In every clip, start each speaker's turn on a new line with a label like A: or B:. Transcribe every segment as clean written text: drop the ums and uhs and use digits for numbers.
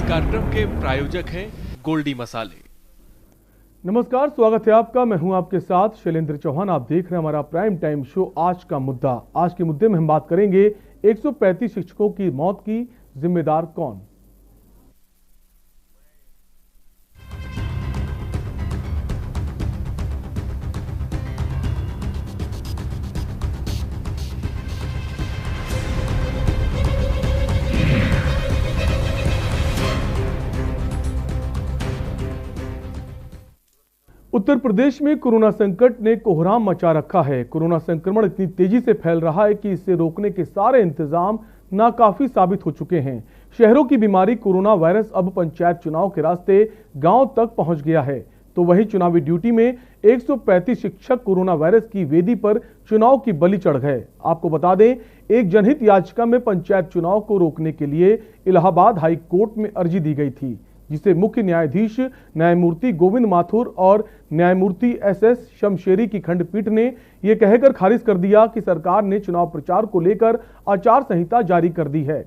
A: कार्यक्रम के प्रायोजक हैं गोल्डी मसाले।
B: नमस्कार, स्वागत है आपका। मैं हूं आपके साथ शैलेंद्र चौहान। आप देख रहे हैं हमारा प्राइम टाइम शो आज का मुद्दा। आज के मुद्दे में हम बात करेंगे 135 शिक्षकों की मौत की जिम्मेदार कौन। उत्तर प्रदेश में कोरोना संकट ने कोहराम मचा रखा है। कोरोना संक्रमण इतनी तेजी से फैल रहा है कि इसे रोकने के सारे इंतजाम नाकाफी साबित हो चुके हैं। शहरों की बीमारी कोरोना वायरस अब पंचायत चुनाव के रास्ते गांव तक पहुंच गया है, तो वहीं चुनावी ड्यूटी में 135 शिक्षक कोरोना वायरस की वेदी पर चुनाव की बलि चढ़ गए। आपको बता दें, एक जनहित याचिका में पंचायत चुनाव को रोकने के लिए इलाहाबाद हाई कोर्ट में अर्जी दी गई थी, जिसे मुख्य न्यायाधीश न्यायमूर्ति गोविंद माथुर और न्यायमूर्ति एस शमशेरी की खंडपीठ ने यह कहकर खारिज कर दिया कि सरकार ने चुनाव प्रचार को लेकर आचार संहिता जारी कर दी है।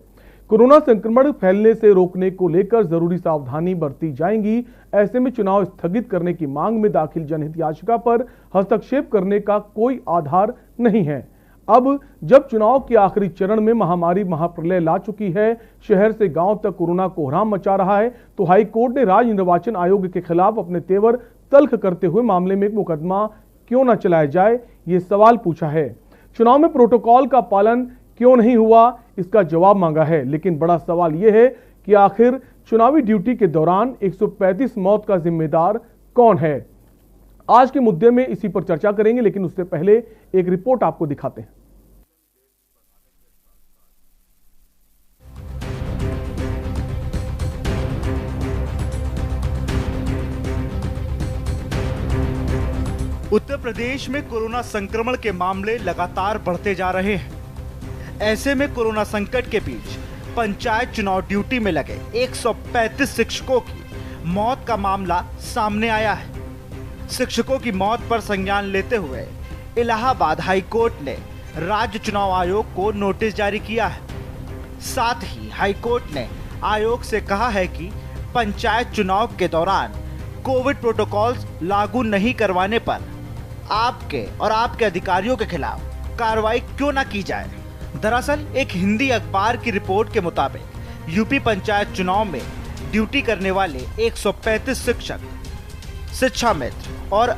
B: कोरोना संक्रमण फैलने से रोकने को लेकर जरूरी सावधानी बरती जाएंगी। ऐसे में चुनाव स्थगित करने की मांग में दाखिल जनहित याचिका पर हस्तक्षेप करने का कोई आधार नहीं है। अब जब चुनाव के आखिरी चरण में महामारी महाप्रलय ला चुकी है, शहर से गांव तक कोरोना कोहराम मचा रहा है, तो हाई कोर्ट ने राज्य निर्वाचन आयोग के खिलाफ अपने तेवर तल्ख करते हुए मामले में एक मुकदमा क्यों न चलाया जाए, ये सवाल पूछा है। चुनाव में प्रोटोकॉल का पालन क्यों नहीं हुआ, इसका जवाब मांगा है। लेकिन बड़ा सवाल यह है कि आखिर चुनावी ड्यूटी के दौरान 135 मौत का जिम्मेदार कौन है। आज के मुद्दे में इसी पर चर्चा करेंगे, लेकिन उससे पहले एक रिपोर्ट आपको दिखाते हैं।
C: उत्तर प्रदेश में कोरोना संक्रमण के मामले लगातार बढ़ते जा रहे हैं। ऐसे में कोरोना संकट के बीच पंचायत चुनाव ड्यूटी में लगे 135 शिक्षकों की मौत का मामला सामने आया है। शिक्षकों की मौत पर संज्ञान लेते हुए इलाहाबाद हाई कोर्ट ने राज्य चुनाव आयोग को नोटिस जारी किया है। साथ ही हाई कोर्ट ने आयोग से कहा है कि पंचायत चुनाव के दौरान कोविड प्रोटोकॉल लागू नहीं करवाने पर आपके और आपके अधिकारियों के खिलाफ कार्रवाई क्यों ना की जाए। दरअसल एक हिंदी अखबार की रिपोर्ट के मुताबिक यूपी पंचायत चुनाव में ड्यूटी करने वाले 135 शिक्षक, शिक्षा मित्र और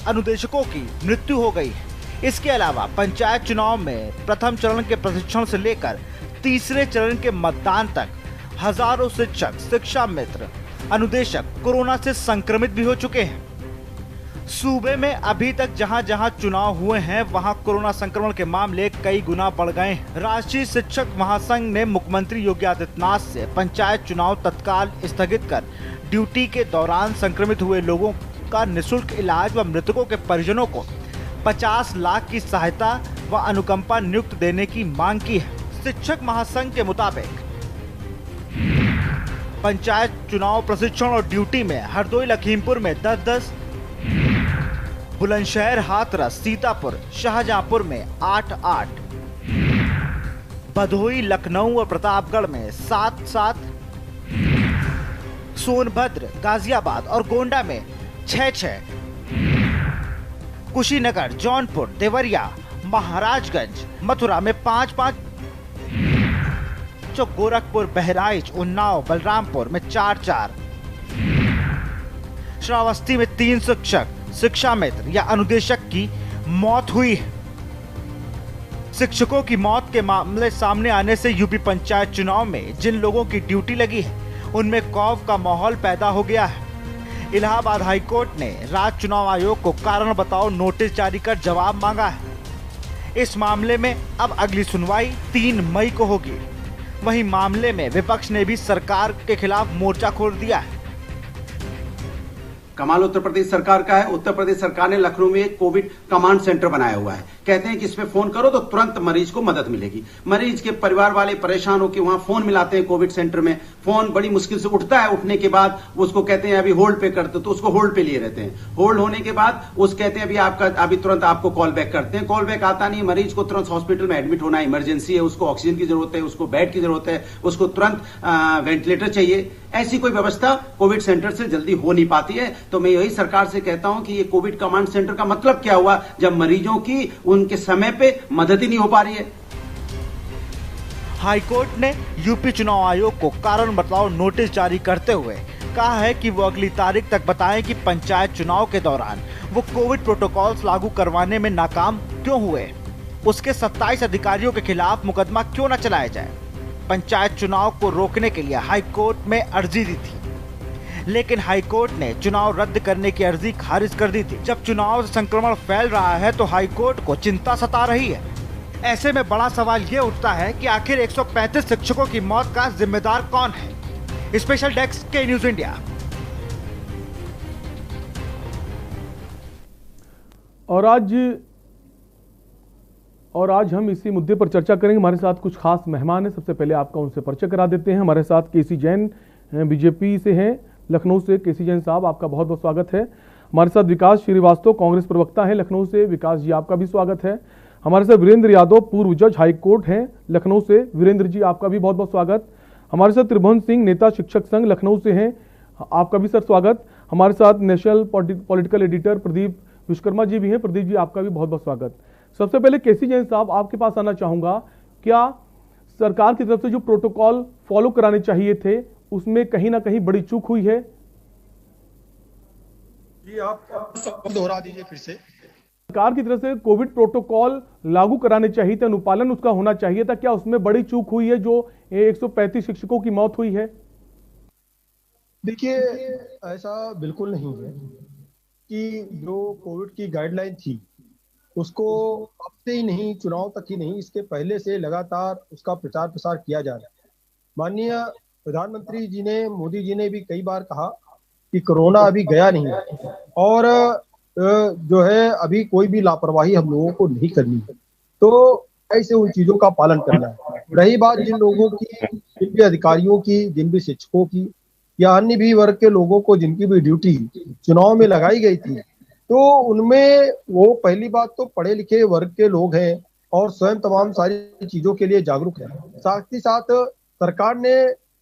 C: अनुदेशकों की मृत्यु हो गई है। इसके अलावा पंचायत चुनाव में प्रथम चरण के प्रशिक्षण से लेकर तीसरे चरण के मतदान तक हजारों शिक्षक, शिक्षा मित्र, अनुदेशक कोरोना से संक्रमित भी हो चुके हैं। सूबे में अभी तक जहां जहां चुनाव हुए हैं, वहां कोरोना संक्रमण के मामले कई गुना बढ़ गए हैं। राष्ट्रीय शिक्षक महासंघ ने मुख्यमंत्री योगी आदित्यनाथ से पंचायत चुनाव तत्काल स्थगित कर ड्यूटी के दौरान संक्रमित हुए लोगों का निःशुल्क इलाज व मृतकों के परिजनों को 50 लाख की सहायता व अनुकंपा नियुक्त देने की मांग की है। शिक्षक महासंघ के मुताबिक पंचायत चुनाव प्रशिक्षण और ड्यूटी में हरदोई लखीमपुर में 10-10, बुलंदशहर, हाथरस, सीतापुर, शाहजहांपुर में 8-8, भदोही, लखनऊ और प्रतापगढ़ में 7-7, सोनभद्र, गाजियाबाद और गोंडा में 6-6, कुशीनगर, जौनपुर, देवरिया, महाराजगंज, मथुरा में 5-5, गोरखपुर, बहराइच, उन्नाव, बलरामपुर में 4-4, श्रावस्ती में 3 शिक्षक, शिक्षा मित्र या अनुदेशक की मौत हुई है। शिक्षकों की मौत के मामले सामने आने से यूपी पंचायत चुनाव में जिन लोगों की ड्यूटी लगी है, उनमें खौफ का माहौल पैदा हो गया है। इलाहाबाद हाई कोर्ट ने राज्य चुनाव आयोग को कारण बताओ नोटिस जारी कर जवाब मांगा है। इस मामले में अब अगली सुनवाई 3 मई को होगी। वहीं मामले में विपक्ष ने भी सरकार के खिलाफ मोर्चा खोल दिया है।
D: कमाल उत्तर प्रदेश सरकार का है। उत्तर प्रदेश सरकार ने लखनऊ में एक कोविड कमांड सेंटर बनाया हुआ है। कहते हैं कि इस पे फोन करो तो तुरंत मरीज को मदद मिलेगी। मरीज के परिवार वाले परेशान होकर वहां फोन मिलाते हैं कोविड सेंटर में, फोन बड़ी मुश्किल से उठता है, उठने के बाद उसको कहते हैं अभी होल्ड पे करते, तो उसको होल्ड पे लिए रहते हैं। होल्ड होने के बाद उस कहते हैं अभी तुरंत आपको कॉल बैक करते हैं, कॉल बैक आता नहीं, मरीज को तुरंत हॉस्पिटल में एडमिट होना इमरजेंसी है, उसको ऑक्सीजन की जरूरत है, उसको बेड की जरूरत है, उसको तुरंत वेंटिलेटर चाहिए। ऐसी कोई व्यवस्था कोविड सेंटर से जल्दी हो नहीं पाती है। तो मैं यही सरकार से कहता हूं कि ये कोविड कमांड सेंटर का मतलब क्या हुआ जब मरीजों की उनके समय पे मदद ही नहीं हो पा रही है।
C: हाईकोर्ट ने यूपी चुनाव आयोग को कारण बताओ नोटिस जारी करते हुए कहा है कि वो अगली तारीख तक बताएं कि पंचायत चुनाव के दौरान वो कोविड प्रोटोकॉल्स लागू करवाने में नाकाम क्यों हुए, उसके 27 अधिकारियों के खिलाफ मुकदमा क्यों न चलाया जाए। पंचायत चुनाव को रोकने के लिए हाईकोर्ट में अर्जी दी थी, लेकिन हाईकोर्ट ने चुनाव रद्द करने की अर्जी खारिज कर दी थी। जब चुनाव से संक्रमण फैल रहा है तो हाईकोर्ट को चिंता सता रही है। ऐसे में बड़ा सवाल ये उठता है कि आखिर 135 शिक्षकों की मौत का जिम्मेदार कौन है। स्पेशल डेस्क के न्यूज इंडिया।
B: और आज हम इसी मुद्दे पर चर्चा करेंगे। हमारे साथ कुछ खास मेहमान हैं। सबसे पहले आपका उनसे परिचय करा देते हैं। हमारे साथ केसी जैन बीजेपी से हैं, लखनऊ से। केसी जैन साहब, आपका बहुत बहुत स्वागत है। हमारे साथ विकास श्रीवास्तव, कांग्रेस प्रवक्ता हैं, लखनऊ से। विकास जी, आपका भी स्वागत है। हमारे साथ वीरेंद्र यादव, पूर्व जज हाईकोर्ट हैं, लखनऊ से। वीरेंद्र जी, आपका भी बहुत बहुत स्वागत। हमारे साथ त्रिभुवन सिंह, नेता शिक्षक संघ, लखनऊ से हैं, आपका भी सर स्वागत। हमारे साथ national political editor Pradeep Vishwakarma ji भी हैं। प्रदीप जी, आपका भी बहुत बहुत स्वागत। सबसे पहले केसी जैन साहब, आपके पास आना चाहूंगा। क्या सरकार की तरफ से जो प्रोटोकॉल फॉलो कराने चाहिए थे उसमें कहीं ना कहीं बड़ी चूक हुई है?
E: जी, आप दोहरा दीजिए फिर से।
B: सरकार की तरफ से कोविड प्रोटोकॉल लागू कराने चाहिए थे, अनुपालन उसका होना चाहिए था, क्या उसमें बड़ी चूक हुई है जो 135 शिक्षकों की मौत हुई है?
E: देखिए, ऐसा बिल्कुल नहीं है कि जो कोविड की गाइडलाइन थी उसको अब से ही नहीं, चुनाव तक ही नहीं, इसके पहले से लगातार उसका प्रचार प्रसार किया जा रहा है। माननीय प्रधानमंत्री जी ने, मोदी जी ने भी कई बार कहा कि कोरोना अभी गया नहीं है और जो है अभी कोई भी लापरवाही हम लोगों को नहीं करनी है। तो ऐसे उन चीजों का पालन करना है। रही बात जिन लोगों की, जिन भी अधिकारियों की, जिन भी शिक्षकों की या अन्य भी वर्ग के लोगों को जिनकी भी ड्यूटी चुनाव में लगाई गई थी, तो उनमें वो पहली बात तो पढ़े लिखे वर्ग के लोग हैं और स्वयं तमाम सारी चीजों के लिए जागरूक है। साथ ही साथ सरकार ने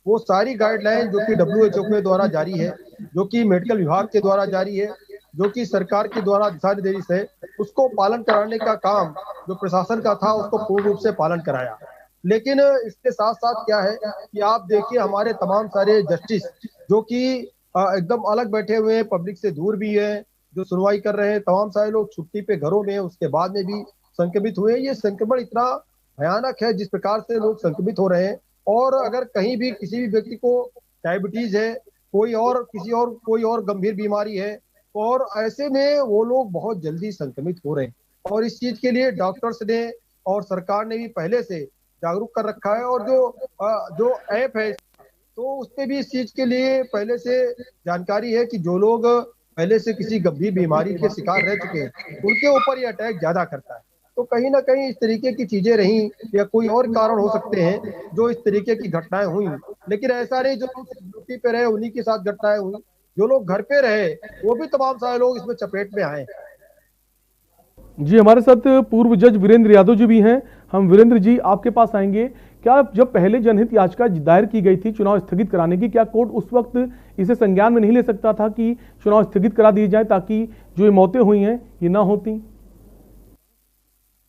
E: वो सारी गाइडलाइन जो कि WHO के द्वारा जारी है, जो कि मेडिकल विभाग के द्वारा जारी है, जो कि सरकार के द्वारा दिशा निर्देश है, उसको पालन कराने का काम जो प्रशासन का था उसको पूर्ण रूप से पालन कराया। लेकिन इसके साथ साथ क्या है कि आप देखिए, हमारे तमाम सारे जस्टिस जो कि एकदम अलग बैठे हुए हैं, पब्लिक से दूर भी है, जो सुनवाई कर रहे हैं, तमाम सारे लोग छुट्टी पे घरों में, उसके बाद में भी संक्रमित हुए। ये संक्रमण इतना भयानक है जिस प्रकार से लोग संक्रमित हो रहे हैं। और अगर कहीं भी किसी भी व्यक्ति को डायबिटीज है, कोई और गंभीर बीमारी है, और ऐसे में वो लोग बहुत जल्दी संक्रमित हो रहे हैं। और इस चीज के लिए डॉक्टर्स ने और सरकार ने भी पहले से जागरूक कर रखा है। और जो ऐप है तो उस पर भी इस चीज के लिए पहले से जानकारी है कि जो लोग पहले से किसी गंभीर बीमारी के शिकार रह चुके हैं उनके ऊपर ये अटैक ज्यादा करता है। तो कहीं ना कहीं इस तरीके की चीजें रही या कोई और कारण हो सकते हैं जो इस तरीके की घटनाएं हुई। लेकिन ऐसा नहीं जो लोग ड्यूटी पे रहे उन्हीं के साथ घटनाएं हुई, जो लोग घर पे रहे वो भी तमाम सारे लोग इसमें चपेट में आए।
B: जी, हमारे साथ पूर्व जज वीरेंद्र यादव जी भी हैं। हम वीरेंद्र जी, आपके पास आएंगे। क्या जब पहले जनहित याचिका दायर की गई थी चुनाव स्थगित कराने की, क्या कोर्ट उस वक्त इसे संज्ञान में नहीं ले सकता था कि चुनाव स्थगित करा दिए जाए ताकि जो ये मौतें हुई हैं ये ना होती?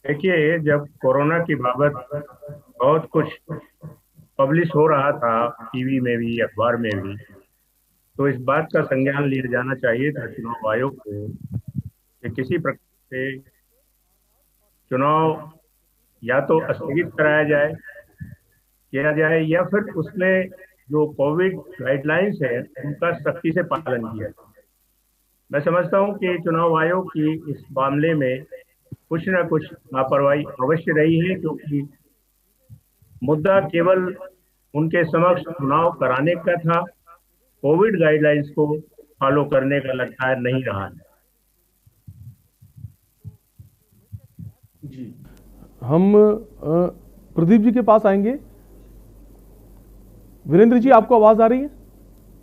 F: देखिए, जब कोरोना की बाबत बहुत कुछ पब्लिश हो रहा था टीवी में भी, अखबार में भी, तो इस बात का संज्ञान लिया जाना चाहिए था चुनाव आयोग को कि किसी प्रकार से चुनाव या तो स्थगित कराया किया जाए या फिर उसमें जो कोविड गाइडलाइंस है उनका सख्ती से पालन किया जाए। मैं समझता हूं कि चुनाव आयोग की इस मामले में कुछ न कुछ लापरवाही अवश्य रही है, क्योंकि मुद्दा केवल उनके समक्ष चुनाव कराने का था, कोविड गाइडलाइंस को फॉलो करने का लगता है नहीं रहा है।
B: हम प्रदीप जी के पास आएंगे। वीरेंद्र जी, आपको आवाज आ रही है?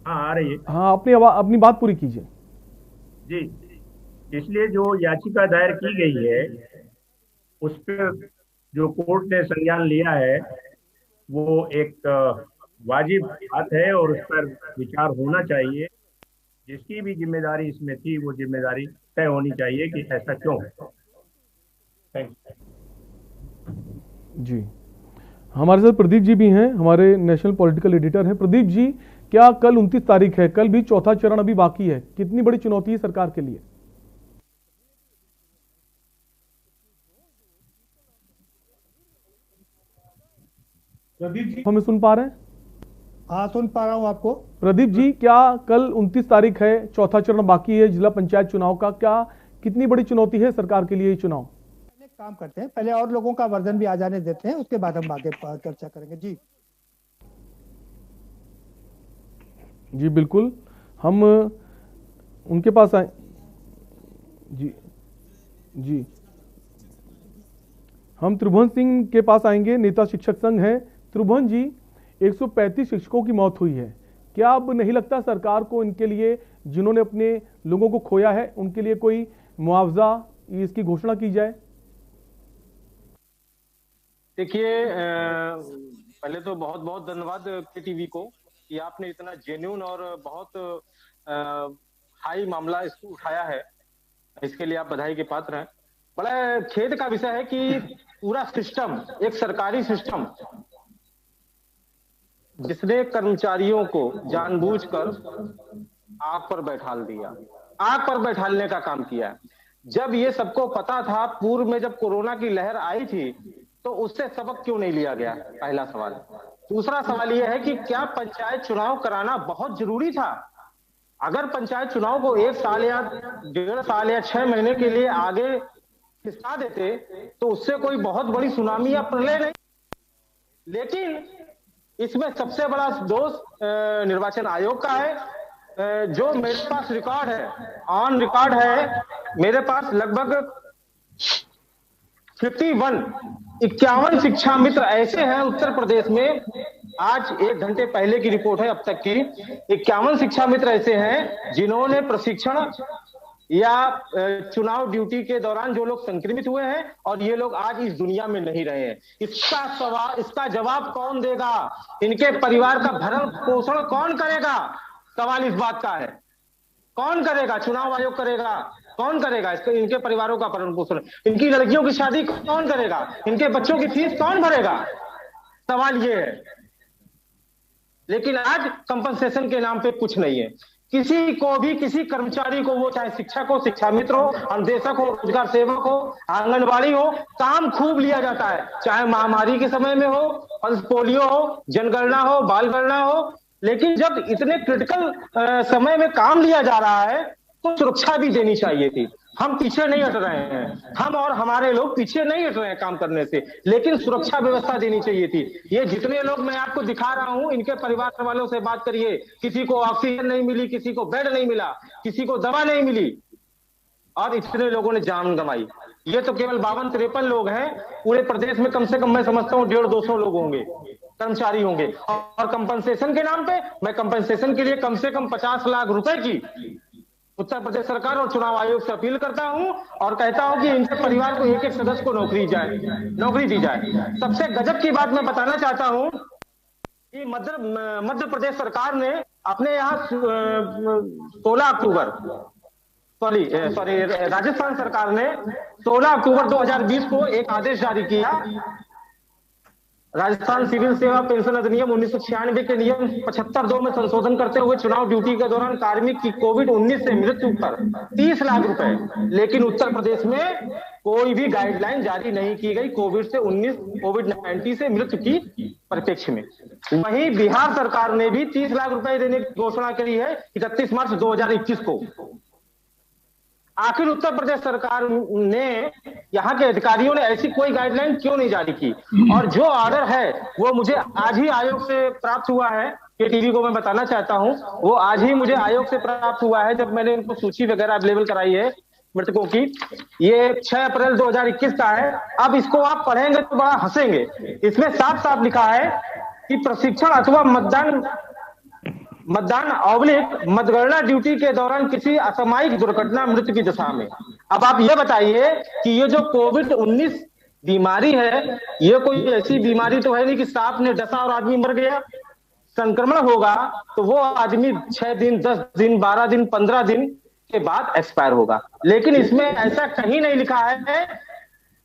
F: हाँ, आ रही है।
B: हाँ, अपनी बात पूरी कीजिए।
F: जी, इसलिए जो याचिका दायर की गई है उस पर जो कोर्ट ने संज्ञान लिया है वो एक वाजिब बात है और उस पर विचार होना चाहिए। जिसकी भी जिम्मेदारी इसमें थी वो जिम्मेदारी तय होनी चाहिए कि ऐसा क्यों है। Thank you.
B: जी, हमारे साथ प्रदीप जी भी हैं, हमारे नेशनल पॉलिटिकल एडिटर हैं। प्रदीप जी, क्या कल 29 तारीख है, कल भी चौथा चरण अभी बाकी है, कितनी बड़ी चुनौती है सरकार के लिए? प्रदीप जी हमें सुन पा रहे हैं?
E: हाँ, सुन पा रहा हूँ आपको।
B: प्रदीप जी, क्या कल 29 तारीख है, चौथा चरण बाकी है जिला पंचायत चुनाव का, क्या कितनी बड़ी चुनौती है सरकार के लिए ये चुनाव?
E: काम करते हैं, पहले और लोगों का वर्जन भी आ जाने देते हैं, उसके बाद हम आगे चर्चा करेंगे। जी
B: जी बिल्कुल, हम उनके पास आए। जी जी, हम त्रिभुवन सिंह के पास आएंगे, नेता शिक्षक संघ है। त्रिभुवन जी, 135 शिक्षकों की मौत हुई है, क्या अब नहीं लगता सरकार को इनके लिए, जिन्होंने अपने लोगों को खोया है, उनके लिए कोई मुआवजा इसकी घोषणा की जाए?
G: देखिए, पहले तो बहुत बहुत धन्यवाद KTV को कि आपने इतना जेन्युइन और बहुत हाई मामला इसको उठाया है, इसके लिए आप बधाई के पात्र हैं। बड़ा खेद का विषय है कि पूरा सिस्टम, एक सरकारी सिस्टम, जिसने कर्मचारियों को जानबूझकर आग पर बैठाल दिया, आग पर बैठालने का काम किया। जब ये सबको पता था, पूर्व में जब कोरोना की लहर आई थी, तो उससे सबक क्यों नहीं लिया गया? पहला सवाल। दूसरा सवाल यह है कि क्या पंचायत चुनाव कराना बहुत जरूरी था? अगर पंचायत चुनाव को 1 साल या 1.5 साल या 6 महीने के लिए आगे खिसका देते तो उससे कोई बहुत बड़ी सुनामी या प्रलय नहीं। लेकिन इसमें सबसे बड़ा दोष निर्वाचन आयोग का है। जो मेरे पास रिकॉर्ड है, ऑन रिकॉर्ड है मेरे पास, लगभग 51 शिक्षा मित्र ऐसे हैं उत्तर प्रदेश में, आज 1 घंटे पहले की रिपोर्ट है अब तक की, 51 शिक्षा मित्र ऐसे हैं जिन्होंने प्रशिक्षण या चुनाव ड्यूटी के दौरान जो लोग संक्रमित हुए हैं और ये लोग आज इस दुनिया में नहीं रहे हैं। इसका जवाब कौन देगा? इनके परिवार का भरण पोषण कौन करेगा? सवाल इस बात का है, कौन करेगा? चुनाव आयोग करेगा? कौन करेगा इनके परिवारों का भरण पोषण? इनकी लड़कियों की शादी कौन करेगा? इनके बच्चों की फीस कौन भरेगा? सवाल ये है। लेकिन आज कंपनसेशन के नाम पे कुछ नहीं है। किसी को भी, किसी कर्मचारी को, वो चाहे शिक्षक हो, शिक्षा मित्र हो, अनुदेशक हो, रोजगार सेवक हो, आंगनबाड़ी हो, काम खूब लिया जाता है, चाहे महामारी के समय में हो, पल्स पोलियो हो, जनगणना हो, बाल गणना हो। लेकिन जब इतने क्रिटिकल समय में काम लिया जा रहा है तो सुरक्षा भी देनी चाहिए थी। हम पीछे नहीं हट रहे हैं, हम और हमारे लोग पीछे नहीं हट रहे हैं काम करने से, लेकिन सुरक्षा व्यवस्था देनी चाहिए थी। ये जितने लोग मैं आपको दिखा रहा हूं, इनके परिवार वालों से बात करिए, किसी को ऑक्सीजन नहीं मिली, किसी को बेड नहीं मिला, किसी को दवा नहीं मिली, और इतने लोगों ने जान गंवाई। ये तो केवल 52-53 लोग हैं, पूरे प्रदेश में कम से कम मैं समझता हूँ 150-200 लोग होंगे, कर्मचारी होंगे। और कंपनसेशन के नाम पे, मैं कंपनसेशन के लिए कम से कम 50 लाख रुपए की उत्तर प्रदेश सरकार और चुनाव आयोग से अपील करता हूं और कहता हूं कि इनके परिवार को एक सदस्य को नौकरी दी जाए। सबसे गजब की बात मैं बताना चाहता हूं कि मध्य प्रदेश सरकार ने अपने यहाँ 16 अक्टूबर, सॉरी राजस्थान सरकार ने 16 अक्टूबर 2020 को एक आदेश जारी किया। राजस्थान सिविल सेवा पेंशन अधिनियम 1996 के नियम 75(2) में संशोधन करते हुए चुनाव ड्यूटी के दौरान कार्मिक की कोविड-19 से मृत्यु पर 30 लाख रुपए। लेकिन उत्तर प्रदेश में कोई भी गाइडलाइन जारी नहीं की गई कोविड-19 से मृत्यु की परिप्रेक्ष्य में। वहीं बिहार सरकार ने भी 30 लाख रुपए देने की घोषणा करी है 31 मार्च 2021 को। आखिर उत्तर प्रदेश सरकार ने, यहाँ के अधिकारियों ने ऐसी कोई गाइडलाइन क्यों नहीं जारी की? और जो ऑर्डर है वो मुझे आज ही आयोग से प्राप्त हुआ है, KTV को मैं बताना चाहता हूँ, वो आज ही मुझे आयोग से प्राप्त हुआ है। जब मैंने उनको सूची वगैरह अवेलेबल कराई है मृतकों की। ये 6 अप्रैल 2021 का है। अब इसको आप पढ़ेंगे तो बड़ा हंसेंगे। इसमें साफ साफ लिखा है कि प्रशिक्षण अथवा मतदान मतगणना ड्यूटी के दौरान किसी असामयिक दुर्घटना मृत्यु की दशा में। अब आप ये बताइए कि ये जो कोविड-19 बीमारी है, ये कोई ऐसी बीमारी तो है नहीं कि सांप ने डसा और आदमी मर गया। संक्रमण होगा तो वो आदमी 6 दिन, 10 दिन, 12 दिन, 15 दिन के बाद एक्सपायर होगा। लेकिन इसमें ऐसा कहीं नहीं लिखा है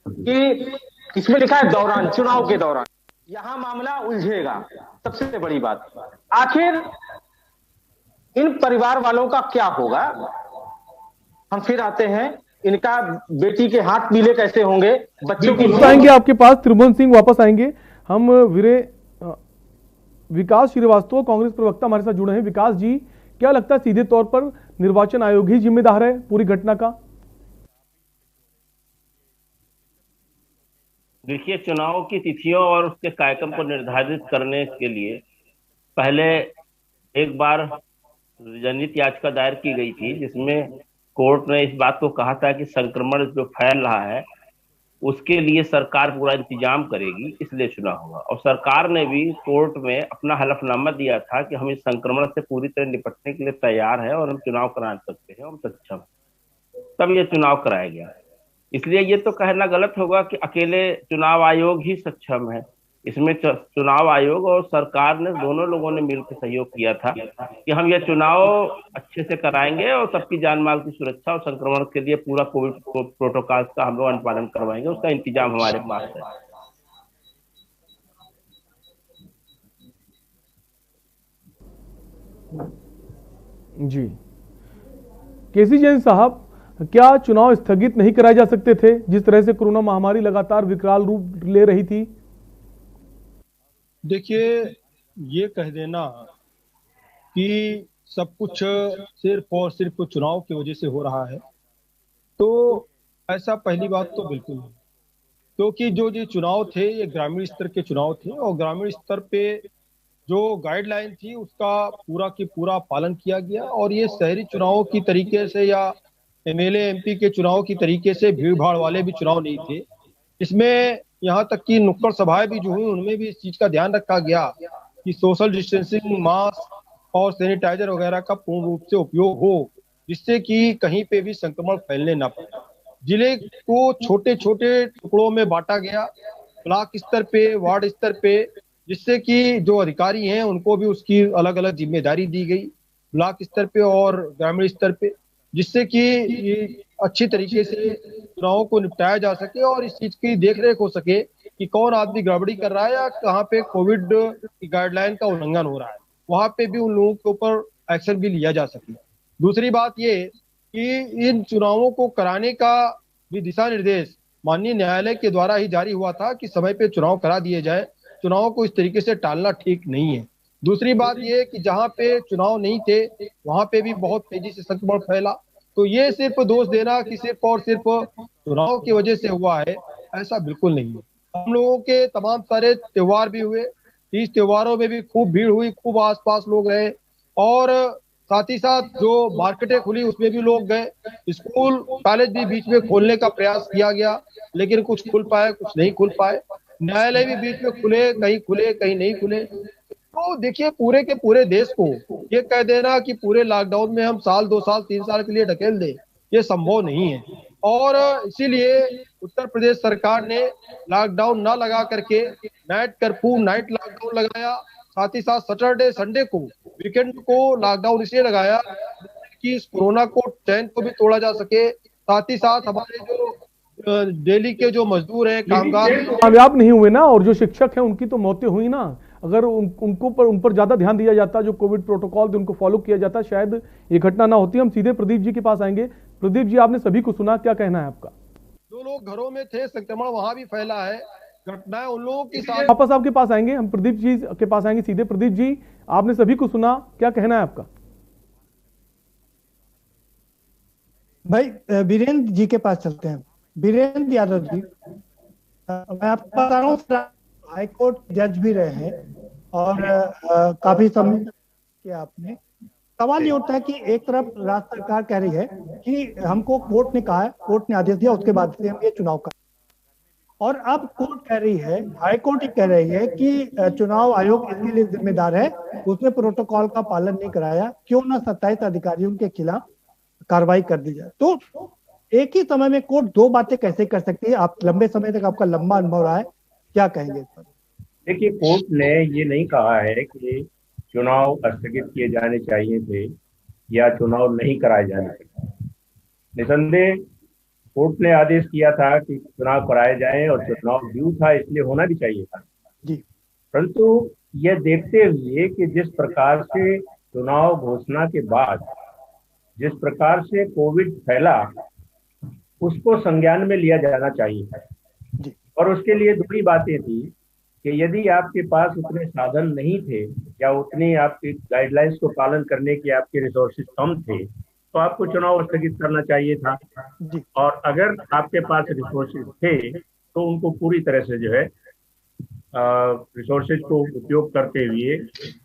G: कि इसमें लिखा है दौरान, चुनाव के दौरान। यहां मामला उलझेगा। सबसे बड़ी बात, आखिर इन परिवार वालों का क्या होगा? हम फिर आते हैं, इनका बेटी के हाथ पीले कैसे होंगे? बच्चों की
B: आएंगे आपके पास, त्रिभुवन सिंह वापस आएंगे। हम विकास श्रीवास्तव कांग्रेस प्रवक्ता हमारे साथ जुड़े हैं। विकास जी, क्या लगता है सीधे तौर पर निर्वाचन आयोग ही जिम्मेदार है पूरी घटना का?
H: देखिए, चुनाव की तिथियों और उसके कार्यक्रम को निर्धारित करने के लिए पहले एक बार जनहित याचिका दायर की गई थी, जिसमें कोर्ट ने इस बात को कहा था कि संक्रमण जो फैल रहा है उसके लिए सरकार पूरा इंतजाम करेगी, इसलिए चुनाव होगा। और सरकार ने भी कोर्ट में अपना हलफनामा दिया था कि हम इस संक्रमण से पूरी तरह निपटने के लिए तैयार हैं और हम चुनाव करा सकते हैं, हम सक्षम। तब ये चुनाव कराया गया। इसलिए ये तो कहना गलत होगा कि अकेले चुनाव आयोग ही सक्षम है। इसमें चुनाव आयोग और सरकार ने, दोनों लोगों ने मिलकर सहयोग किया था कि हम ये चुनाव अच्छे से कराएंगे और सबकी जान माल की सुरक्षा और संक्रमण के लिए पूरा कोविड प्रोटोकॉल का हम लोग अनुपालन करवाएंगे, उसका इंतजाम हमारे पास है।
B: जी, केसी जैन साहब, क्या चुनाव स्थगित नहीं कराए जा सकते थे जिस तरह से कोरोना महामारी लगातार विकराल रूप ले रही थी?
E: देखिए, ये कह देना कि सब कुछ सिर्फ और सिर्फ चुनाव की वजह से हो रहा है, तो ऐसा पहली बात तो बिल्कुल नहीं। क्योंकि जो ये चुनाव थे, ये ग्रामीण स्तर के चुनाव थे और ग्रामीण स्तर पे जो गाइडलाइन थी उसका पूरा की पूरा पालन किया गया। और ये शहरी चुनावों की तरीके से या एमएलए एमपी के चुनाव की तरीके से भीड़ भाड़ वाले भी चुनाव नहीं थे। इसमें यहाँ तक कि नुक्कड़ सभाएं भी जो हुई उनमें भी इस चीज का ध्यान रखा गया कि सोशल डिस्टेंसिंग, मास्क और सैनिटाइजर वगैरह का पूर्ण रूप से उपयोग हो, जिससे कि कहीं पे भी संक्रमण फैलने ना पाए। जिले को छोटे छोटे टुकड़ों में बांटा गया, ब्लॉक स्तर पे, वार्ड स्तर पे, जिससे कि जो अधिकारी हैं उनको भी उसकी अलग अलग जिम्मेदारी दी गई, ब्लॉक स्तर पे और ग्रामीण स्तर पे, जिससे कि अच्छी तरीके से चुनावों को निपटाया जा सके और इस चीज की देखरेख हो सके कि कौन आदमी गड़बड़ी कर रहा है या कहाँ पे कोविड की गाइडलाइन का उल्लंघन हो रहा है, वहां पे भी उन लोगों के ऊपर एक्शन भी लिया जा सके। दूसरी बात ये कि इन चुनावों को कराने का भी दिशा निर्देश माननीय न्यायालय के द्वारा ही जारी हुआ था कि समय पे चुनाव करा दिए जाए। चुनाव को इस तरीके से टालना ठीक नहीं है। दूसरी बात ये कि जहाँ पे चुनाव नहीं थे वहां पे भी बहुत तेजी से संक्रमण फैला, तो ये सिर्फ दोष देना कि सिर्फ और सिर्फ चुनाव की वजह से हुआ है, ऐसा बिल्कुल नहीं है। हम लोगों के तमाम सारे त्योहार भी हुए, इस त्योहारों में भी खूब भीड़ हुई, खूब आसपास लोग रहे और साथ ही साथ जो मार्केटें खुली उसमें भी लोग गए। स्कूल कॉलेज भी बीच में खोलने का प्रयास किया गया, लेकिन कुछ खुल पाए, कुछ नहीं खुल पाए। न्यायालय भी बीच में खुले कहीं नहीं खुले। तो देखिए, पूरे के पूरे देश को ये कह देना कि पूरे लॉकडाउन में हम साल, 2 साल, 3 साल के लिए ढकेल दें, ये संभव नहीं है। और इसीलिए उत्तर प्रदेश सरकार ने लॉकडाउन ना लगा करके नाइट कर्फ्यू, नाइट लॉकडाउन लगाया। साथ ही साथ सैटरडे संडे को, वीकेंड को लॉकडाउन इसलिए लगाया कि इस कोरोना को चैन को भी तोड़ा जा सके। साथ ही साथ हमारे जो दिल्ली के जो मजदूर हैं, कामगार
B: कामयाब नहीं हुए ना, और जो शिक्षक हैं उनकी तो मौतें हुई ना। अगर उन पर ज्यादा ध्यान दिया जाता, जो कोविड प्रोटोकॉल थे उनको फॉलो किया जाता, शायद ये घटना ना होती। हम सीधे प्रदीप जी के पास आएंगे। प्रदीप जी, आपने सभी को सुना, क्या कहना है आपका?
E: जो लोग घरों में थे, संक्रमण वहां भी फैला है, घटनाएं उन लोगों के साथ।
B: वापस आपके पास आएंगे, हम प्रदीप जी के पास आएंगे सीधे। प्रदीप जी, आपने सभी को सुना, क्या कहना है आपका?
I: भाई, वीरेंद्र जी के पास चलते हैं। वीरेंद्र यादव जी, मैं आपको बता रहा हूँ, हाईकोर्ट जज भी रहे हैं और काफी समय किया आपने। सवाल ये उठता है कि एक तरफ राज्य सरकार कह रही है कि हमको कोर्ट ने कहा है, कोर्ट ने आदेश दिया, उसके बाद से हम ये चुनाव कर, और अब कोर्ट कह रही है, हाई कोर्ट ही कह रही है कि चुनाव आयोग इसके लिए जिम्मेदार है, उसने प्रोटोकॉल का पालन नहीं कराया, क्यों ना 27 अधिकारियों के खिलाफ कार्रवाई कर दी जाए। तो एक ही समय में कोर्ट दो बातें कैसे कर सकती है? आप लंबे समय तक आपका लंबा अनुभव रहा है, क्या कहेंगे इस पर?
F: देखिए, कोर्ट ने ये नहीं कहा है कि चुनाव स्थगित किए जाने चाहिए थे या चुनाव नहीं कराए जाने थे। निसंदेह कोर्ट ने आदेश किया था कि चुनाव कराए जाएं और चुनाव ड्यू था, इसलिए होना भी चाहिए था
I: जी।
F: परंतु यह देखते हुए कि जिस प्रकार से चुनाव घोषणा के बाद जिस प्रकार से कोविड फैला, उसको संज्ञान में लिया जाना चाहिए
I: जी।
F: और उसके लिए दूसरी बातें थी कि यदि आपके पास उतने साधन नहीं थे या उतनी आपकी गाइडलाइंस को पालन करने के आपके रिसोर्सेज कम थे, तो आपको चुनाव स्थगित करना चाहिए था। और अगर आपके पास रिसोर्सेज थे तो उनको पूरी तरह से जो है रिसोर्सेज को उपयोग करते हुए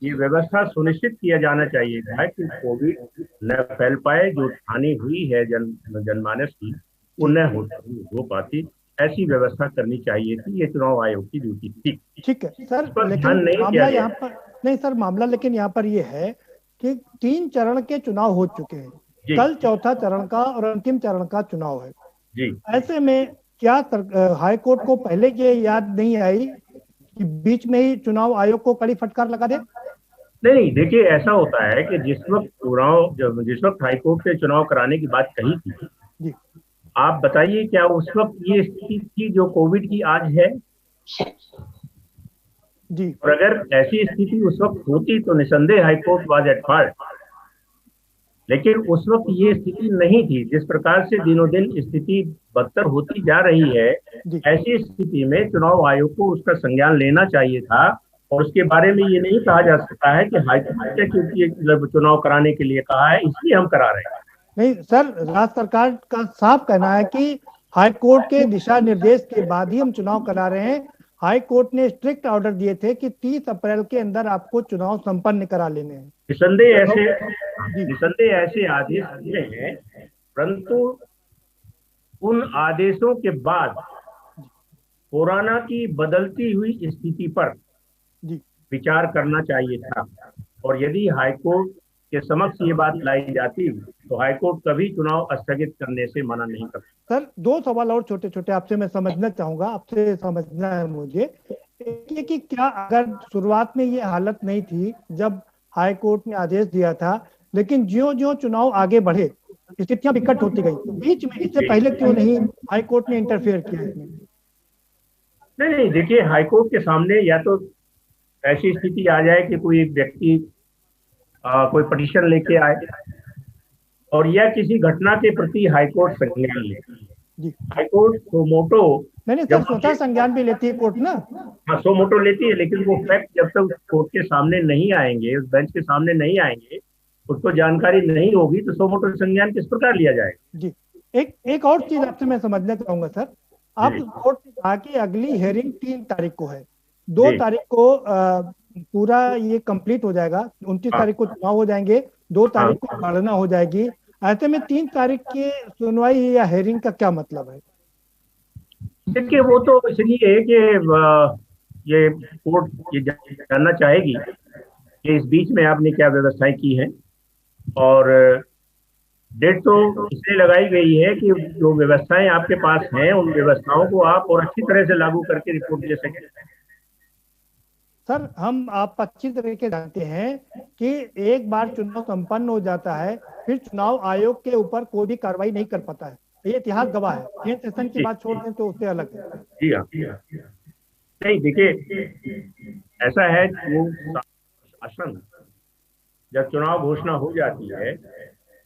F: ये व्यवस्था सुनिश्चित किया जाना चाहिए था कि कोविड न फैल पाए, जो हानि हुई है जनमानस की वो न हो पाती, ऐसी व्यवस्था करनी चाहिए थी। ये चुनाव आयोग की ड्यूटी थी।
I: ठीक है सर, लेकिन मामला यहाँ पर नहीं सर, मामला लेकिन यहाँ पर ये है कि 3 चरण के चुनाव हो चुके हैं, कल चौथा चरण का और अंतिम चरण का चुनाव है
F: जी।
I: ऐसे में क्या हाई कोर्ट को पहले ये याद नहीं आई कि बीच में ही चुनाव आयोग को कड़ी फटकार लगा दे?
F: नहीं, देखिए ऐसा होता है कि जिस वक्त हाई कोर्ट ने चुनाव कराने की बात कही थी
I: जी,
F: आप बताइए क्या उस वक्त ये स्थिति थी जो कोविड की आज है
I: जी?
F: और अगर ऐसी स्थिति उस वक्त होती तो निसंदेह high court was at fault, लेकिन उस वक्त ये स्थिति नहीं थी। जिस प्रकार से दिनों दिन स्थिति बदतर होती जा रही है, ऐसी स्थिति में चुनाव आयोग को उसका संज्ञान लेना चाहिए था और उसके बारे में ये नहीं कहा जा सकता है कि हाईकोर्ट ने क्योंकि चुनाव कराने के लिए कहा है इसलिए हम करा रहे हैं।
I: नहीं सर, राज्य सरकार का साफ कहना है कि हाई कोर्ट के दिशा निर्देश के बाद ही हम चुनाव करा रहे हैं। हाई कोर्ट ने स्ट्रिक्ट ऑर्डर दिए थे कि 30 अप्रैल के अंदर आपको चुनाव संपन्न करा लेने हैं।
F: निसंदेह ऐसे आदेश दिए हैं, परंतु उन आदेशों के बाद कोरोना की बदलती हुई स्थिति पर विचार करना चाहिए था और यदि हाईकोर्ट के समक्ष ये बात लाई जाती तो हाईकोर्ट कभी चुनाव स्थगित करने से मना नहीं करता।
I: सर 2 सवाल और छोटे छोटे आपसे मैं समझना चाहूंगा, आपसे समझना है मुझे कि क्या अगर शुरुआत में ये हालत नहीं थी जब हाई कोर्ट ने आदेश दिया था, लेकिन ज्यों-ज्यों चुनाव आगे बढ़े स्थितियां विकट होती गई, बीच में इससे पहले क्यों नहीं हाई कोर्ट ने इंटरफेयर किया इसमें?
F: नहीं, देखिए हाईकोर्ट के सामने या तो ऐसी स्थिति आ जाए कि कोई व्यक्ति कोई पिटीशन लेके आए और या किसी घटना के प्रति हाईकोर्ट संज्ञान ले। हाईकोर्ट सोमोटो
I: नहीं सर, स्वतः संज्ञान भी लेती है कोर्ट ना।
F: हाँ, सोमोटो लेती है, लेकिन वो फैक्ट जब तक कोर्ट के सामने नहीं आएंगे, उस बेंच के सामने नहीं आएंगे, उसको जानकारी नहीं होगी तो सोमोटो संज्ञान किस प्रकार लिया जाएगा?
I: जी, एक और चीज आपसे मैं समझना चाहूंगा सर, आप कोर्ट ने कहा कि अगली हियरिंग 3 तारीख को है, 2 तारीख को पूरा ये कंप्लीट हो जाएगा, 29 तारीख को चुनाव हो जाएंगे, 2 तारीख को गणना हो जाएगी, ऐसे में 3 तारीख की सुनवाई या हेयरिंग का क्या मतलब है?
F: देखिए वो तो इसलिए है कि ये कोर्ट ये जानना चाहेगी कि इस बीच में आपने क्या व्यवस्थाएं की हैं और डेट तो इसलिए लगाई गई है कि जो व्यवस्थाएं आपके पास हैं उन व्यवस्थाओं को आप और अच्छी तरह से लागू करके रिपोर्ट दे सकें।
I: सर आप अच्छी तरीके जानते हैं कि एक बार चुनाव संपन्न हो जाता है फिर चुनाव आयोग के ऊपर कोई भी कार्रवाई नहीं कर पाता है, ये इतिहास गवाह है। ये सेशन की बात छोड़ दें तो उससे अलग है।
F: जी हाँ, नहीं देखिए ऐसा है वो शासन जब चुनाव घोषणा हो जाती है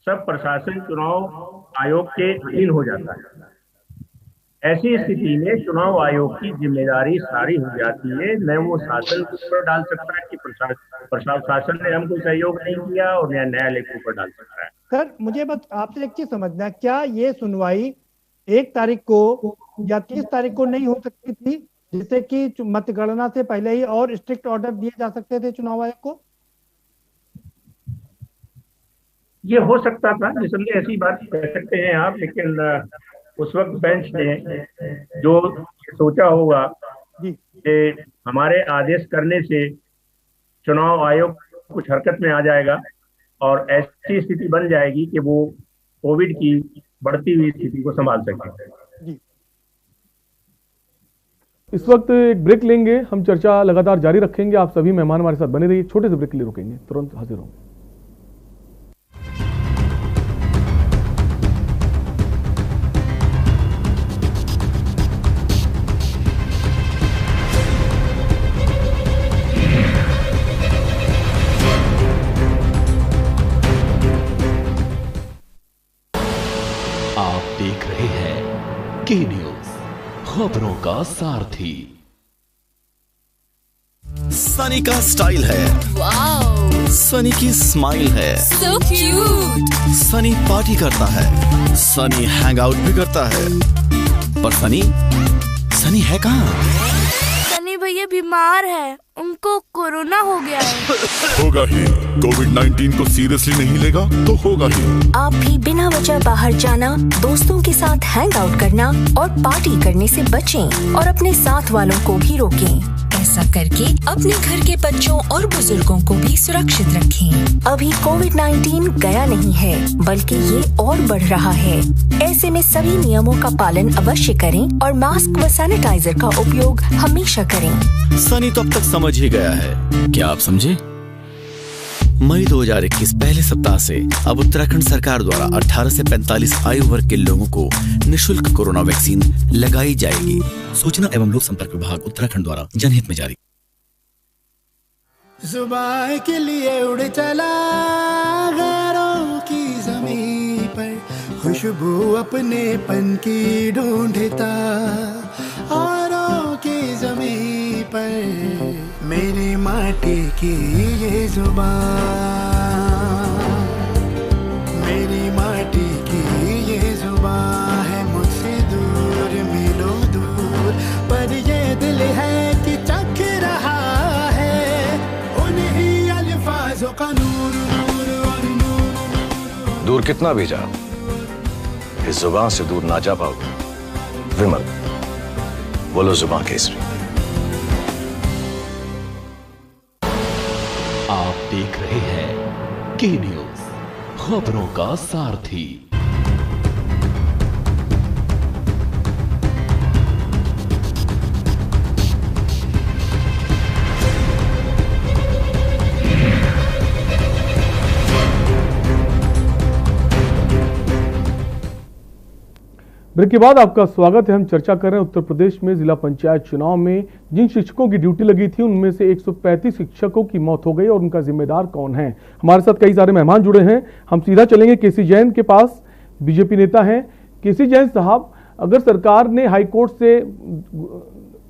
F: सब प्रशासन चुनाव आयोग के अधीन हो जाता है। ऐसी स्थिति में चुनाव आयोग की जिम्मेदारी सारी हो जाती है, न वो शासन के ऊपर डाल सकता है कि प्रशासन ने हमको सहयोग नहीं किया और न्यायालय के ऊपर डाल सकता है।
I: सर मुझे बस आपसे एक चीज समझना है, क्या ये सुनवाई 1 तारीख को या 30 तारीख को नहीं हो सकती थी, जिससे कि मतगणना से पहले ही और स्ट्रिक्ट ऑर्डर दिए जा सकते थे चुनाव आयोग को?
F: ये हो सकता था, निसंदेह ऐसी बात कह सकते हैं आप, लेकिन उस वक्त बेंच ने जो सोचा होगा कि हमारे आदेश करने से चुनाव आयोग कुछ हरकत में आ जाएगा और ऐसी स्थिति बन जाएगी कि वो कोविड की बढ़ती हुई स्थिति को संभाल सके।
B: इस वक्त एक ब्रेक लेंगे, हम चर्चा लगातार जारी रखेंगे। आप सभी मेहमान हमारे साथ बने रहिए, छोटे से ब्रेक के लिए रुकेंगे, तुरंत हाजिर होंगे।
J: आप देख रहे हैं के न्यूज, खबरों का सारथी।
K: सनी का स्टाइल है,
L: वाओ,
K: सनी की स्माइल है,
L: so cute,
K: सनी पार्टी करता है, सनी हैंग आउट भी करता है, पर सनी है कहाँ?
L: सनी भैया बीमार है, उनको कोरोना हो गया है।
M: होगा ही, कोविड-19 को सीरियसली नहीं लेगा तो होगा ही।
N: आप भी बिना वजह बाहर जाना, दोस्तों के साथ हैंग आउट करना और पार्टी करने से बचें और अपने साथ वालों को भी रोकें।
O: ऐसा करके अपने घर के बच्चों और बुजुर्गों को भी सुरक्षित रखें।
N: अभी कोविड-19 गया नहीं है, बल्कि ये और बढ़ रहा है। ऐसे में सभी नियमों का पालन अवश्य करें और मास्क व सैनिटाइजर का उपयोग हमेशा करें।
K: सनी तो अब तक समझ ही गया है, क्या आप समझे? मई 2021 पहले सप्ताह से अब उत्तराखंड सरकार द्वारा 18 से 45 आयु वर्ग के लोगों को निःशुल्क कोरोना वैक्सीन लगाई जाएगी। सूचना एवं लोक संपर्क विभाग उत्तराखंड द्वारा जनहित में जारी।
P: जुबान के लिए उड़ चला गैरों की ज़मीं पर, खुशबू अपने पन की ढूंढता औरों की ज़मीं पर, मेरी माटी की ये जुबान, मेरी माटी की ये जुबान है मुझसे दूर मीलों दूर, पर ये दिल है कि चख रहा है उन्हीं अल्फाजों का नूर नूर और नूर।
Q: दूर कितना भी जा, इस जुबान से दूर ना जा पाओगे। विमल, बोलो जुबान केसरी।
J: आप देख रहे हैं के न्यूज, खबरों का सारथी।
B: ब्रेक के बाद आपका स्वागत है। हम चर्चा कर रहे हैं उत्तर प्रदेश में जिला पंचायत चुनाव में जिन शिक्षकों की ड्यूटी लगी थी उनमें से 135 शिक्षकों की मौत हो गई और उनका जिम्मेदार कौन है। हमारे साथ कई सारे मेहमान जुड़े हैं। हम सीधा चलेंगे केसी जैन के पास, बीजेपी नेता हैं। केसी जैन साहब, अगर सरकार ने हाईकोर्ट से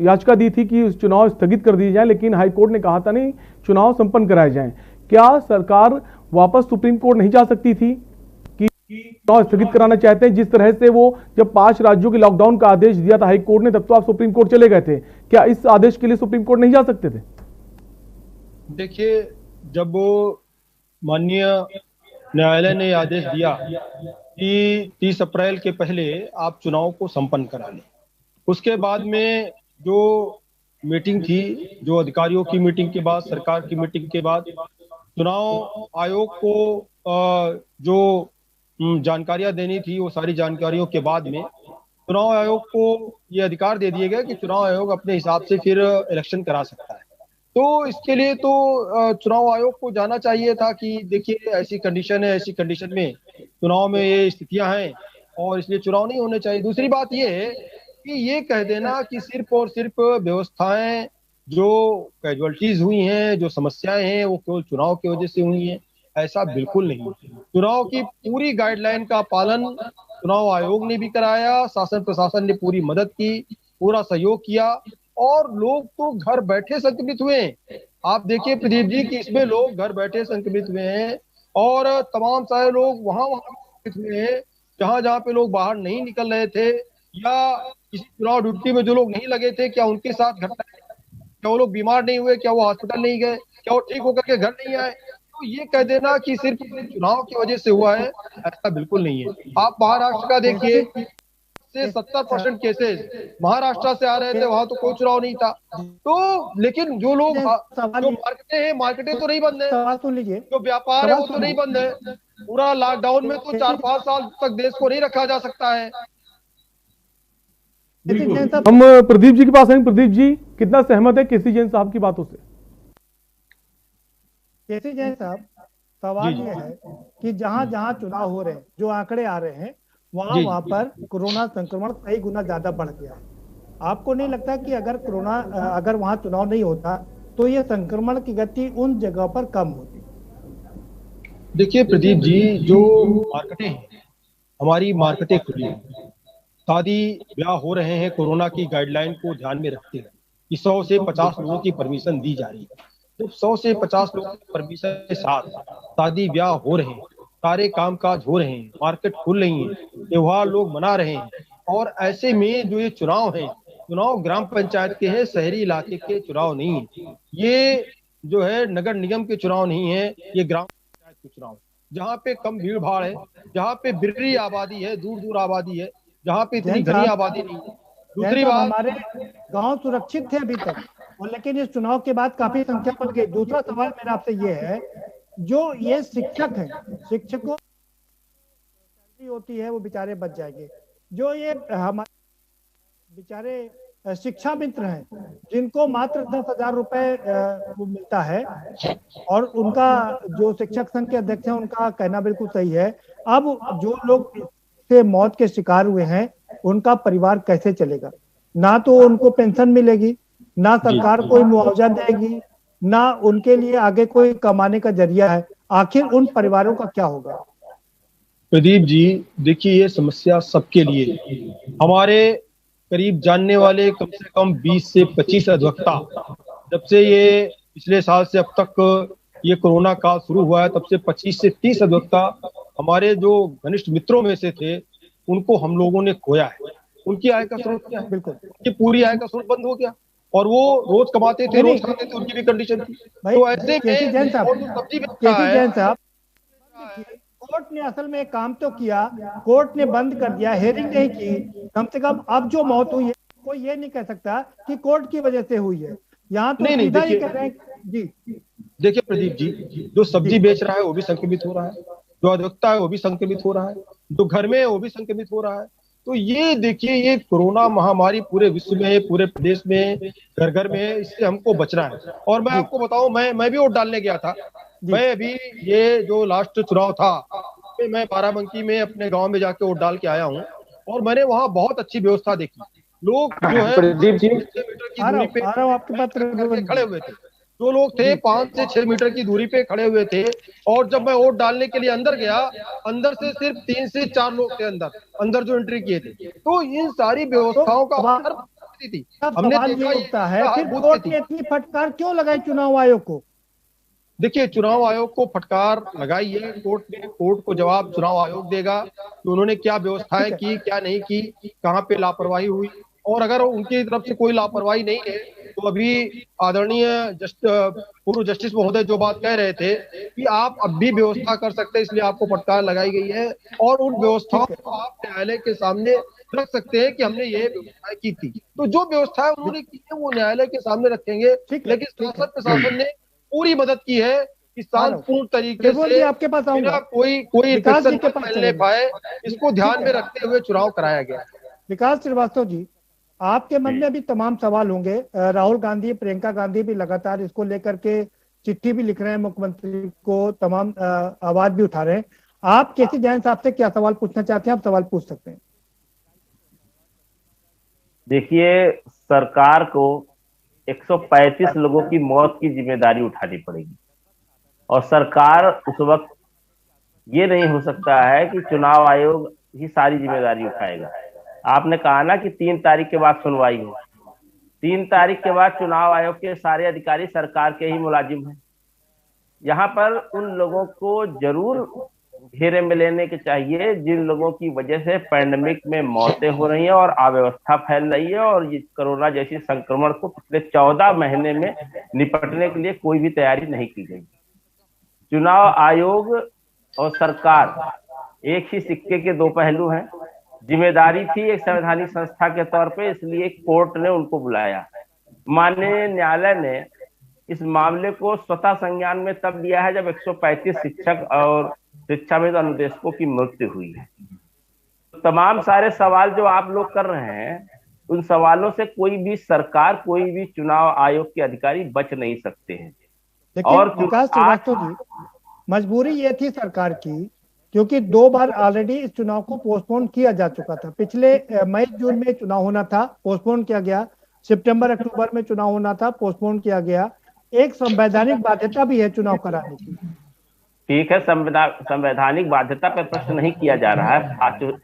B: याचिका दी थी कि चुनाव स्थगित कर दिए जाए, लेकिन हाईकोर्ट ने कहा था नहीं, चुनाव संपन्न कराए जाएं, क्या सरकार वापस सुप्रीम कोर्ट नहीं जा सकती थी कि चुनाव स्थगित कराना चाहते हैं? जिस तरह से वो जब 5 राज्यों के लॉकडाउन का आदेश दिया था हाईकोर्ट ने, तब तो आप सुप्रीम कोर्ट चले गए थे, क्या इस आदेश के लिए सुप्रीम कोर्ट नहीं जा सकते थे?
E: देखिए, जब वो माननीय न्यायालय ने आदेश दिया कि 30 अप्रैल के पहले आप चुनाव को संपन्न करा लें, उसके बाद में जो मीटिंग थी, जो अधिकारियों की मीटिंग के बाद, सरकार की मीटिंग के बाद, चुनाव आयोग को जो जानकारियां देनी थी, वो सारी जानकारियों के बाद में चुनाव आयोग को ये अधिकार दे दिया गया कि चुनाव आयोग अपने हिसाब से फिर इलेक्शन करा सकता है। तो इसके लिए तो चुनाव आयोग को जाना चाहिए था कि देखिए ऐसी कंडीशन है, ऐसी कंडीशन में चुनाव में ये स्थितियां हैं और इसलिए चुनाव नहीं होने चाहिए। दूसरी बात ये है कि ये कह देना कि सिर्फ और सिर्फ व्यवस्थाएं, जो कैजुअलिटीज हुई हैं, जो समस्याएं हैं, वो केवल चुनाव की वजह से हुई हैं, ऐसा बिल्कुल नहीं। चुनाव की पूरी गाइडलाइन का पालन चुनाव आयोग ने भी कराया, शासन प्रशासन ने पूरी मदद की, पूरा सहयोग किया और लोग तो घर बैठे संक्रमित हुए हैं। आप देखिए प्रदीप जी कि इसमें लोग घर बैठे संक्रमित हुए हैं और तमाम सारे लोग वहां संक्रमित हुए हैं जहां पे लोग बाहर नहीं निकल रहे थे, या किसी चुनाव ड्यूटी में जो लोग नहीं लगे थे, क्या उनके साथ घटना, क्या वो लोग बीमार नहीं हुए, क्या वो हॉस्पिटल नहीं गए, क्या वो ठीक होकर के घर नहीं आए? तो तो ये कह देना कि सिर्फ चुनाव की वजह से हुआ है, ऐसा बिल्कुल नहीं है। आप महाराष्ट्र का देखिए, से 70% केसेस महाराष्ट्र से आ रहे थे, वहां तो कोई चुनाव नहीं था। तो लेकिन जो लोग जो मार्केटें तो नहीं बंद है, जो व्यापार है वो तो नहीं बंद है। पूरा लॉकडाउन में तो 4-5 साल तक देश को नहीं रखा जा सकता है।
B: हम प्रदीप जी के पास हैं। प्रदीप जी कितना सहमत है केसी जैन साहब की बातों से?
I: केसी जैन साहब, सवाल ये है कि जहां जहां चुनाव हो रहे हैं, जो आंकड़े आ रहे हैं, वहां पर कोरोना संक्रमण कई गुना ज्यादा बढ़ गया है। आपको नहीं लगता कि अगर वहां चुनाव नहीं होता तो ये संक्रमण की गति उन जगह पर कम होती?
E: देखिए प्रदीप जी, जो मार्केटें हैं, हमारी मार्केटें खुली हैं, शादी ब्याह हो रहे हैं, कोरोना की गाइडलाइन को ध्यान में रखते हैं कि 100 से 50 लोगों की परमिशन दी जा रही है। तो 100 से 50 लोगों की परमिशन के साथ शादी ब्याह हो रहे हैं, सारे कामकाज हो रहे हैं, मार्केट खुल रही है, त्योहार लोग मना रहे हैं। और ऐसे में जो ये चुनाव है, चुनाव ग्राम पंचायत के हैं, शहरी इलाके के चुनाव नहीं है। ये जो है नगर निगम के चुनाव नहीं है, ये ग्राम पंचायत के चुनाव, जहाँ पे कम भीड़ भाड़ है, जहाँ पे बिररी आबादी है, दूर दूर आबादी है, जहाँ पे इतनी घनी आबादी नहीं है। दूसरी बात,
I: हमारे गांव सुरक्षित थे अभी तक, और लेकिन इस चुनाव के बाद काफी संख्या बढ़ गई। दूसरा सवाल मेरा आपसे ये है, जो ये शिक्षक हैं, शिक्षकों की होती है वो बेचारे बच जाएंगे। जो ये हमारे बेचारे शिक्षा मित्र हैं, जिनको मात्र 10,000 रुपए मिलता है, और उनका जो शिक्षक संघ के अध्यक्ष हैं उनका कहना बिल्कुल सही है। अब जो लोग से मौत के शिकार हुए हैं, उनका परिवार कैसे चलेगा? ना तो उनको पेंशन मिलेगी, ना सरकार कोई मुआवजा देगी, ना उनके लिए आगे कोई कमाने का जरिया है। आखिर उन परिवारों का क्या होगा?
E: प्रदीप जी देखिए, ये समस्या सबके लिए, हमारे करीब जानने वाले कम से कम 20 से 25 अधिवक्ता, जब से ये पिछले साल से अब तक ये कोरोना काल शुरू हुआ है, तब से 25 से 30 अधिवक्ता हमारे जो घनिष्ठ मित्रों में से थे, उनको हम लोगों ने खोया है। उनकी आय का स्रोत क्या है? बिल्कुल, उनकी पूरी आय का स्रोत बंद हो गया, और वो रोज कमाते थे, रोज खाते थे, उनकी भी कंडीशन थी। तो ऐसे में
I: कोर्ट ने असल में काम तो किया, कोर्ट ने बंद कर दिया, हेयरिंग नहीं की। कम से कम अब जो मौत हुई है, कोई ये नहीं कह सकता कि कोर्ट की वजह से हुई है। यहाँ तो
E: नहीं,
I: सीधा ही कह रहे हैं जी।
E: देखिए प्रदीप जी, जो सब्जी बेच रहा है वो भी संक्रमित हो रहा है, जो अधिवक्ता है वो भी संक्रमित हो रहा है, जो घर में है वो भी संक्रमित हो रहा है। तो ये देखिए, ये कोरोना महामारी पूरे विश्व में है, पूरे प्रदेश में, घर घर में है, इससे हमको बचना है। और मैं आपको बताऊं, मैं भी वोट डालने गया था। मैं अभी ये जो लास्ट चुनाव था, मैं बाराबंकी में अपने गांव में जाके वोट डाल के आया हूं, और मैंने वहां बहुत अच्छी व्यवस्था देखी। लोग जो है
I: प्रदीप जी,
E: 6 मीटर की दूरी पे खड़े हुए थे। जो लोग थे 5 से 6 मीटर की दूरी पे खड़े हुए थे। और जब मैं वोट डालने के लिए अंदर गया, अंदर से सिर्फ 3 से 4 लोग थे अंदर जो एंट्री किए थे। तो इन सारी व्यवस्थाओं का थी, हमने देखा
I: होता है। फिर कोर्ट ने इतनी फटकार क्यों लगाई चुनाव आयोग को?
E: देखिए, चुनाव आयोग को फटकार लगाई है कोर्ट ने, कोर्ट को जवाब चुनाव आयोग देगा कि उन्होंने क्या व्यवस्थाएं की, क्या नहीं की, कहाँ पे लापरवाही हुई। और अगर उनकी तरफ से कोई लापरवाही नहीं है, तो अभी आदरणीय पूर्व जस्टिस महोदय जो बात कह रहे थे कि आप अब भी व्यवस्था कर सकते हैं, इसलिए आपको फटकार लगाई गई है, और उन व्यवस्थाओं को आप न्यायालय के सामने रख सकते हैं कि हमने ये व्यवस्थाएं की थी। तो जो व्यवस्थाएं उन्होंने की है वो न्यायालय के सामने रखेंगे। लेकिन शासन प्रशासन ने पूरी मदद की है कि शांतिपूर्ण तरीके से
I: आपके पास
E: बिना कोई इन्फेक्शन फैलने पाए, इसको ध्यान में रखते हुए चुनाव कराया गया।
I: विकास श्रीवास्तव जी, आपके मन में भी तमाम सवाल होंगे। राहुल गांधी, प्रियंका गांधी भी लगातार इसको लेकर के चिट्ठी भी लिख रहे हैं मुख्यमंत्री को, तमाम आवाज भी उठा रहे हैं। आप केसी जैन साहब से क्या सवाल पूछना चाहते हैं? आप सवाल पूछ सकते हैं।
H: देखिए, सरकार को 135 लोगों की मौत की जिम्मेदारी उठानी पड़ेगी, और सरकार उस वक्त ये नहीं हो सकता है कि चुनाव आयोग ही सारी जिम्मेदारी उठाएगा। आपने कहा ना कि 3 तारीख के बाद सुनवाई हो। 3 तारीख के बाद चुनाव आयोग के सारे अधिकारी सरकार के ही मुलाजिम हैं। यहाँ पर उन लोगों को जरूर घेरे में लेने के चाहिए जिन लोगों की वजह से पैंडेमिक में मौतें हो रही हैं और अव्यवस्था फैल रही है, और ये कोरोना जैसी संक्रमण को पिछले 14 महीने में निपटने के लिए कोई भी तैयारी नहीं की गई। चुनाव आयोग और सरकार एक ही सिक्के के दो पहलू हैं। जिम्मेदारी थी एक संवैधानिक संस्था के तौर पे, इसलिए कोर्ट ने उनको बुलाया। माननीय न्यायालय ने इस मामले को स्वतः संज्ञान में तब लिया है जब 135 शिक्षक और शिक्षाविद अनुदेशकों की मृत्यु हुई है। तमाम सारे सवाल जो आप लोग कर रहे हैं, उन सवालों से कोई भी सरकार, कोई भी चुनाव आयोग के अधिकारी बच नहीं सकते हैं।
I: और विकास श्रीवास्तव जी, मजबूरी ये थी सरकार की, क्योंकि 2 बार ऑलरेडी इस चुनाव को पोस्टपोन किया जा चुका था। पिछले मई जून में चुनाव होना था, पोस्टपोन किया गया। सितंबर अक्टूबर में चुनाव होना था, पोस्टपोन किया गया। एक संवैधानिक बाध्यता भी है चुनाव कराने की।
H: ठीक है, संवैधानिक बाध्यता पर प्रश्न नहीं किया जा रहा है।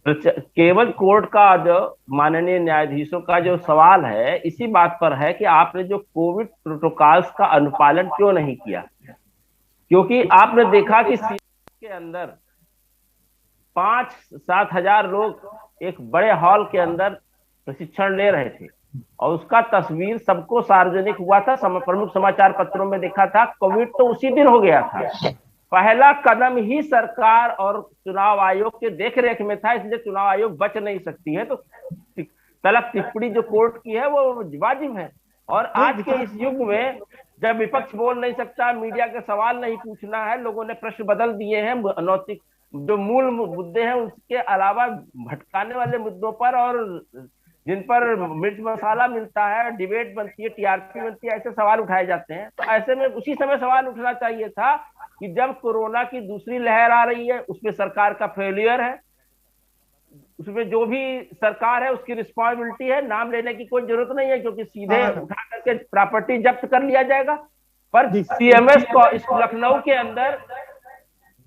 H: केवल कोर्ट का जो माननीय न्यायाधीशों का जो सवाल है, इसी बात पर है कि आपने जो कोविड प्रोटोकॉल्स का अनुपालन क्यों नहीं किया। क्योंकि आपने देखा कि के अंदर 5-7 हजार लोग एक बड़े हॉल के अंदर प्रशिक्षण ले रहे थे और उसका तस्वीर सबको सार्वजनिक हुआ था, प्रमुख समाचार पत्रों में देखा था। कोविड तो उसी दिन हो गया था। पहला कदम ही सरकार और चुनाव आयोग के देखरेख में था, इसलिए चुनाव आयोग बच नहीं सकती है। तो तलब टिप्पणी जो कोर्ट की है वो वाजिब है। और आज के इस युग में जब विपक्ष बोल नहीं सकता, मीडिया के सवाल नहीं पूछना है, लोगों ने प्रश्न बदल दिए हैं, अनौतिक जो मूल मुद्दे हैं उसके अलावा भटकाने वाले मुद्दों पर और जिन पर मिर्च मसाला मिलता है, डिबेट बनती है, टीआरपी बनती है, ऐसे सवाल उठाए जाते हैं। तो ऐसे में उसी समय सवाल उठना चाहिए था कि जब कोरोना की दूसरी लहर आ रही है, उसमें सरकार का फेलियर है, उसमें जो भी सरकार है उसकी रिस्पॉन्सिबिलिटी है। नाम लेने की कोई जरूरत नहीं है, क्योंकि सीधे उठा करके प्रॉपर्टी जब्त कर लिया जाएगा। पर सीएमएस को इस लखनऊ के अंदर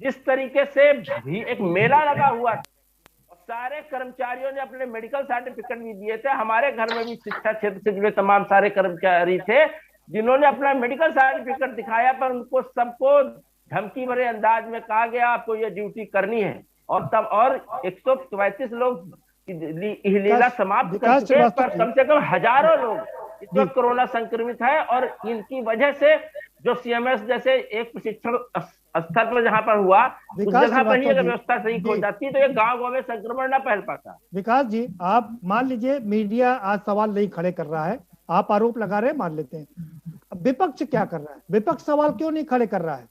H: जिस तरीके से भी एक मेला लगा हुआ था, सारे कर्मचारियों ने अपने मेडिकल सर्टिफिकेट भी दिए थे। हमारे घर में भी शिक्षा क्षेत्र से जुड़े तमाम सारे कर्मचारी थे जिन्होंने अपना मेडिकल सर्टिफिकेट दिखाया, पर उनको सबको धमकी भरे अंदाज में कहा गया आपको ये ड्यूटी करनी है। और तब और 135 लोग लीला समाप्त कर चुके हैं, पर कम से कम हजारों लोग इस वक्त कोरोना संक्रमित है। और इनकी वजह से जो सीएमएस जैसे एक प्रशिक्षण स्तर पर जहां पर हुआ, उस जगह पर ही अगर व्यवस्था सही हो जाती तो ये गांव में संक्रमण न फैल पाता।
I: विकास जी, आप मान लीजिए मीडिया आज सवाल नहीं खड़े कर रहा है, आप आरोप लगा रहे हैं, मान लेते हैं। विपक्ष क्या कर रहा है? विपक्ष सवाल क्यों नहीं खड़े कर रहा है?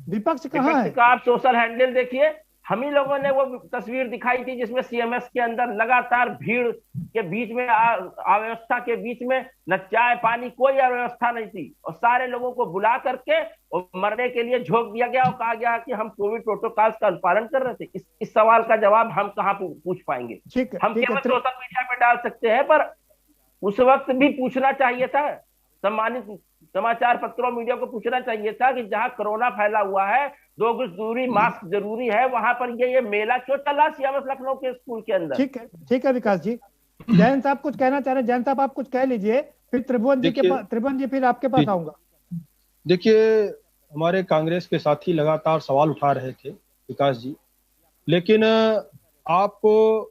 I: विपक्ष कहाँ है?
H: आप सोशल हैंडल देखिए, हम ही लोगों ने वो तस्वीर दिखाई थी जिसमें सीएमएस के अंदर लगातार भीड़ के बीच में, अव्यवस्था के बीच में न चाय पानी कोई अव्यवस्था नहीं थी, और सारे लोगों को बुला करके और मरने के लिए झोंक दिया गया और कहा गया कि हम कोविड प्रोटोकॉल का अनुपालन कर रहे थे। इस सवाल का जवाब हम कहाँ पूछ पाएंगे? हम केवल सोशल मीडिया पे डाल सकते हैं, पर उस वक्त भी पूछना चाहिए था, सम्मानित समाचार पत्रों मीडिया को पूछना चाहिए था कि जहां कोरोना फैला हुआ है, 2 गज दूरी, मास्क जरूरी है, वहां पर ये मेला क्यों चला सीएमएस लखनऊ के स्कूल के अंदर?
I: ठीक है विकास जी। जयंत साहब कुछ कहना चाह रहे हैं? जयंत साहब आप कुछ कह लीजिए, फिर त्रिभुवन जी फिर आपके पास आऊंगा।
E: देखिए, हमारे कांग्रेस के साथी लगातार सवाल उठा रहे थे विकास जी, लेकिन आपको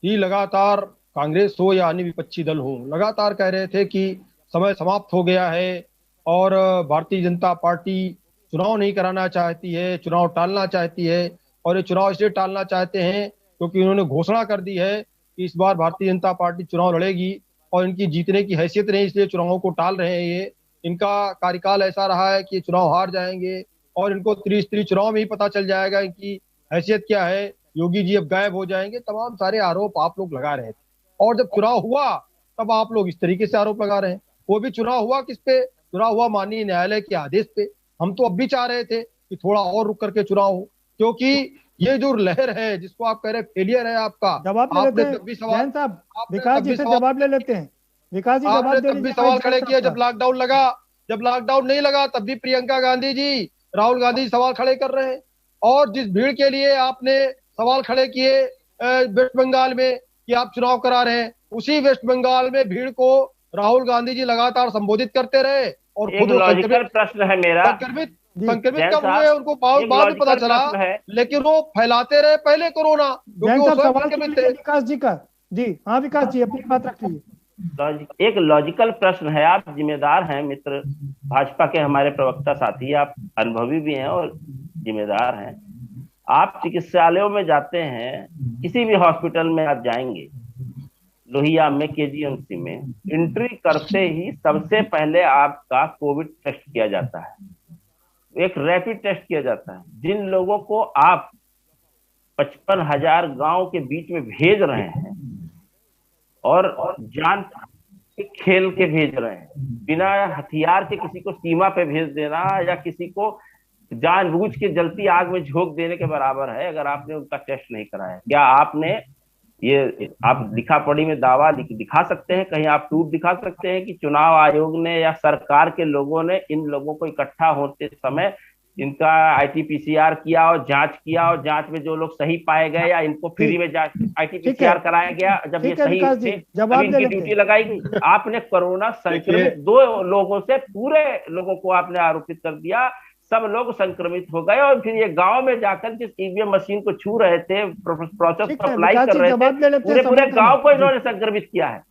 E: ही लगातार कांग्रेस हो या अन्य विपक्षी दल हो, लगातार कह रहे थे कि समय समाप्त हो गया है और भारतीय जनता पार्टी चुनाव नहीं कराना चाहती है, चुनाव टालना चाहती है। और ये चुनाव इसलिए टालना चाहते हैं क्योंकि उन्होंने घोषणा कर दी है कि इस बार भारतीय जनता पार्टी चुनाव लड़ेगी और इनकी जीतने की हैसियत नहीं, इसलिए चुनावों को टाल रहे हैं। ये इनका कार्यकाल ऐसा रहा है कि ये चुनाव हार जाएंगे और इनको त्रिस्तरीय चुनाव में ही पता चल जाएगा इनकी हैसियत क्या है, योगी जी अब गायब हो जाएंगे। तमाम सारे आरोप आप लोग लगा रहे थे, और जब चुनाव हुआ तब आप लोग इस तरीके से आरोप लगा रहे हैं। वो भी चुनाव हुआ किस पे? चुनाव हुआ माननीय न्यायालय के आदेश पे। हम तो अब भी चाह रहे थे कि थोड़ा और रुक करके चुनाव हो, क्योंकि ये जो लहर है जिसको आप कह रहे हैं फेलियर है आपका।
I: जवाब ले लेते हैं साहब, विकास जी से जवाब ले लेते हैं। विकास जी जवाब
E: तब भी सवाल खड़े किए जब लॉकडाउन लगा, जब लॉकडाउन नहीं लगा तब भी प्रियंका गांधी जी, राहुल गांधी सवाल खड़े कर रहे हैं। और जिस भीड़ के लिए आपने सवाल खड़े किए वेस्ट बंगाल में कि आप चुनाव करा रहे हैं, उसी वेस्ट बंगाल में भीड़ को राहुल गांधी जी लगातार संबोधित करते रहे और खुद
H: प्रश्न है मेरा,
E: संक्रमित कब हुए उनको बाद में पता चला, लेकिन वो फैलाते रहे पहले कोरोना।
I: सवाल विकास जी का। जी हाँ विकास जी अपनी बात रख लीजिए।
H: एक लॉजिकल प्रश्न है। आप जिम्मेदार हैं मित्र, भाजपा के हमारे प्रवक्ता साथी, आप अनुभवी भी हैं और जिम्मेदार हैं। आप चिकित्सालयों में जाते हैं, किसी भी हॉस्पिटल में आप जाएंगे, लोहिया में, केजीएमसी में, एंट्री करते ही सबसे पहले आपका कोविड टेस्ट किया जाता है, एक रैपिड टेस्ट किया जाता है। जिन लोगों को आप 55,000 गांव के बीच में भेज रहे हैं और जान के खेल के भेज रहे हैं, बिना हथियार के किसी को सीमा पे भेज देना या किसी को जानबूझ के जलती आग में झोंक देने के बराबर है अगर आपने उनका टेस्ट नहीं कराया। क्या आपने ये, आप लिखा पढ़ी में दावा दिखा सकते हैं, कहीं आप प्रूफ दिखा सकते हैं कि चुनाव आयोग ने या सरकार के लोगों ने इन लोगों को इकट्ठा होते समय इनका आईटीपीसीआर किया और जांच किया और जांच में जो लोग सही पाए गए या इनको फ्री में जांच आईटीपीसीआर कराया गया, जब ये सही थे तब इनकी ड्यूटी लगाई गई। आपने कोरोना संक्रमित 2 लोगों से पूरे लोगों को आपने आरोपित कर दिया, सब लोग संक्रमित हो गए और फिर ये गांव में जाकर जिस ईवीएम मशीन को छू रहे थे, प्रोसेस अप्लाई कर रहे थे, पूरे गांव को इन्होंने संक्रमित किया है।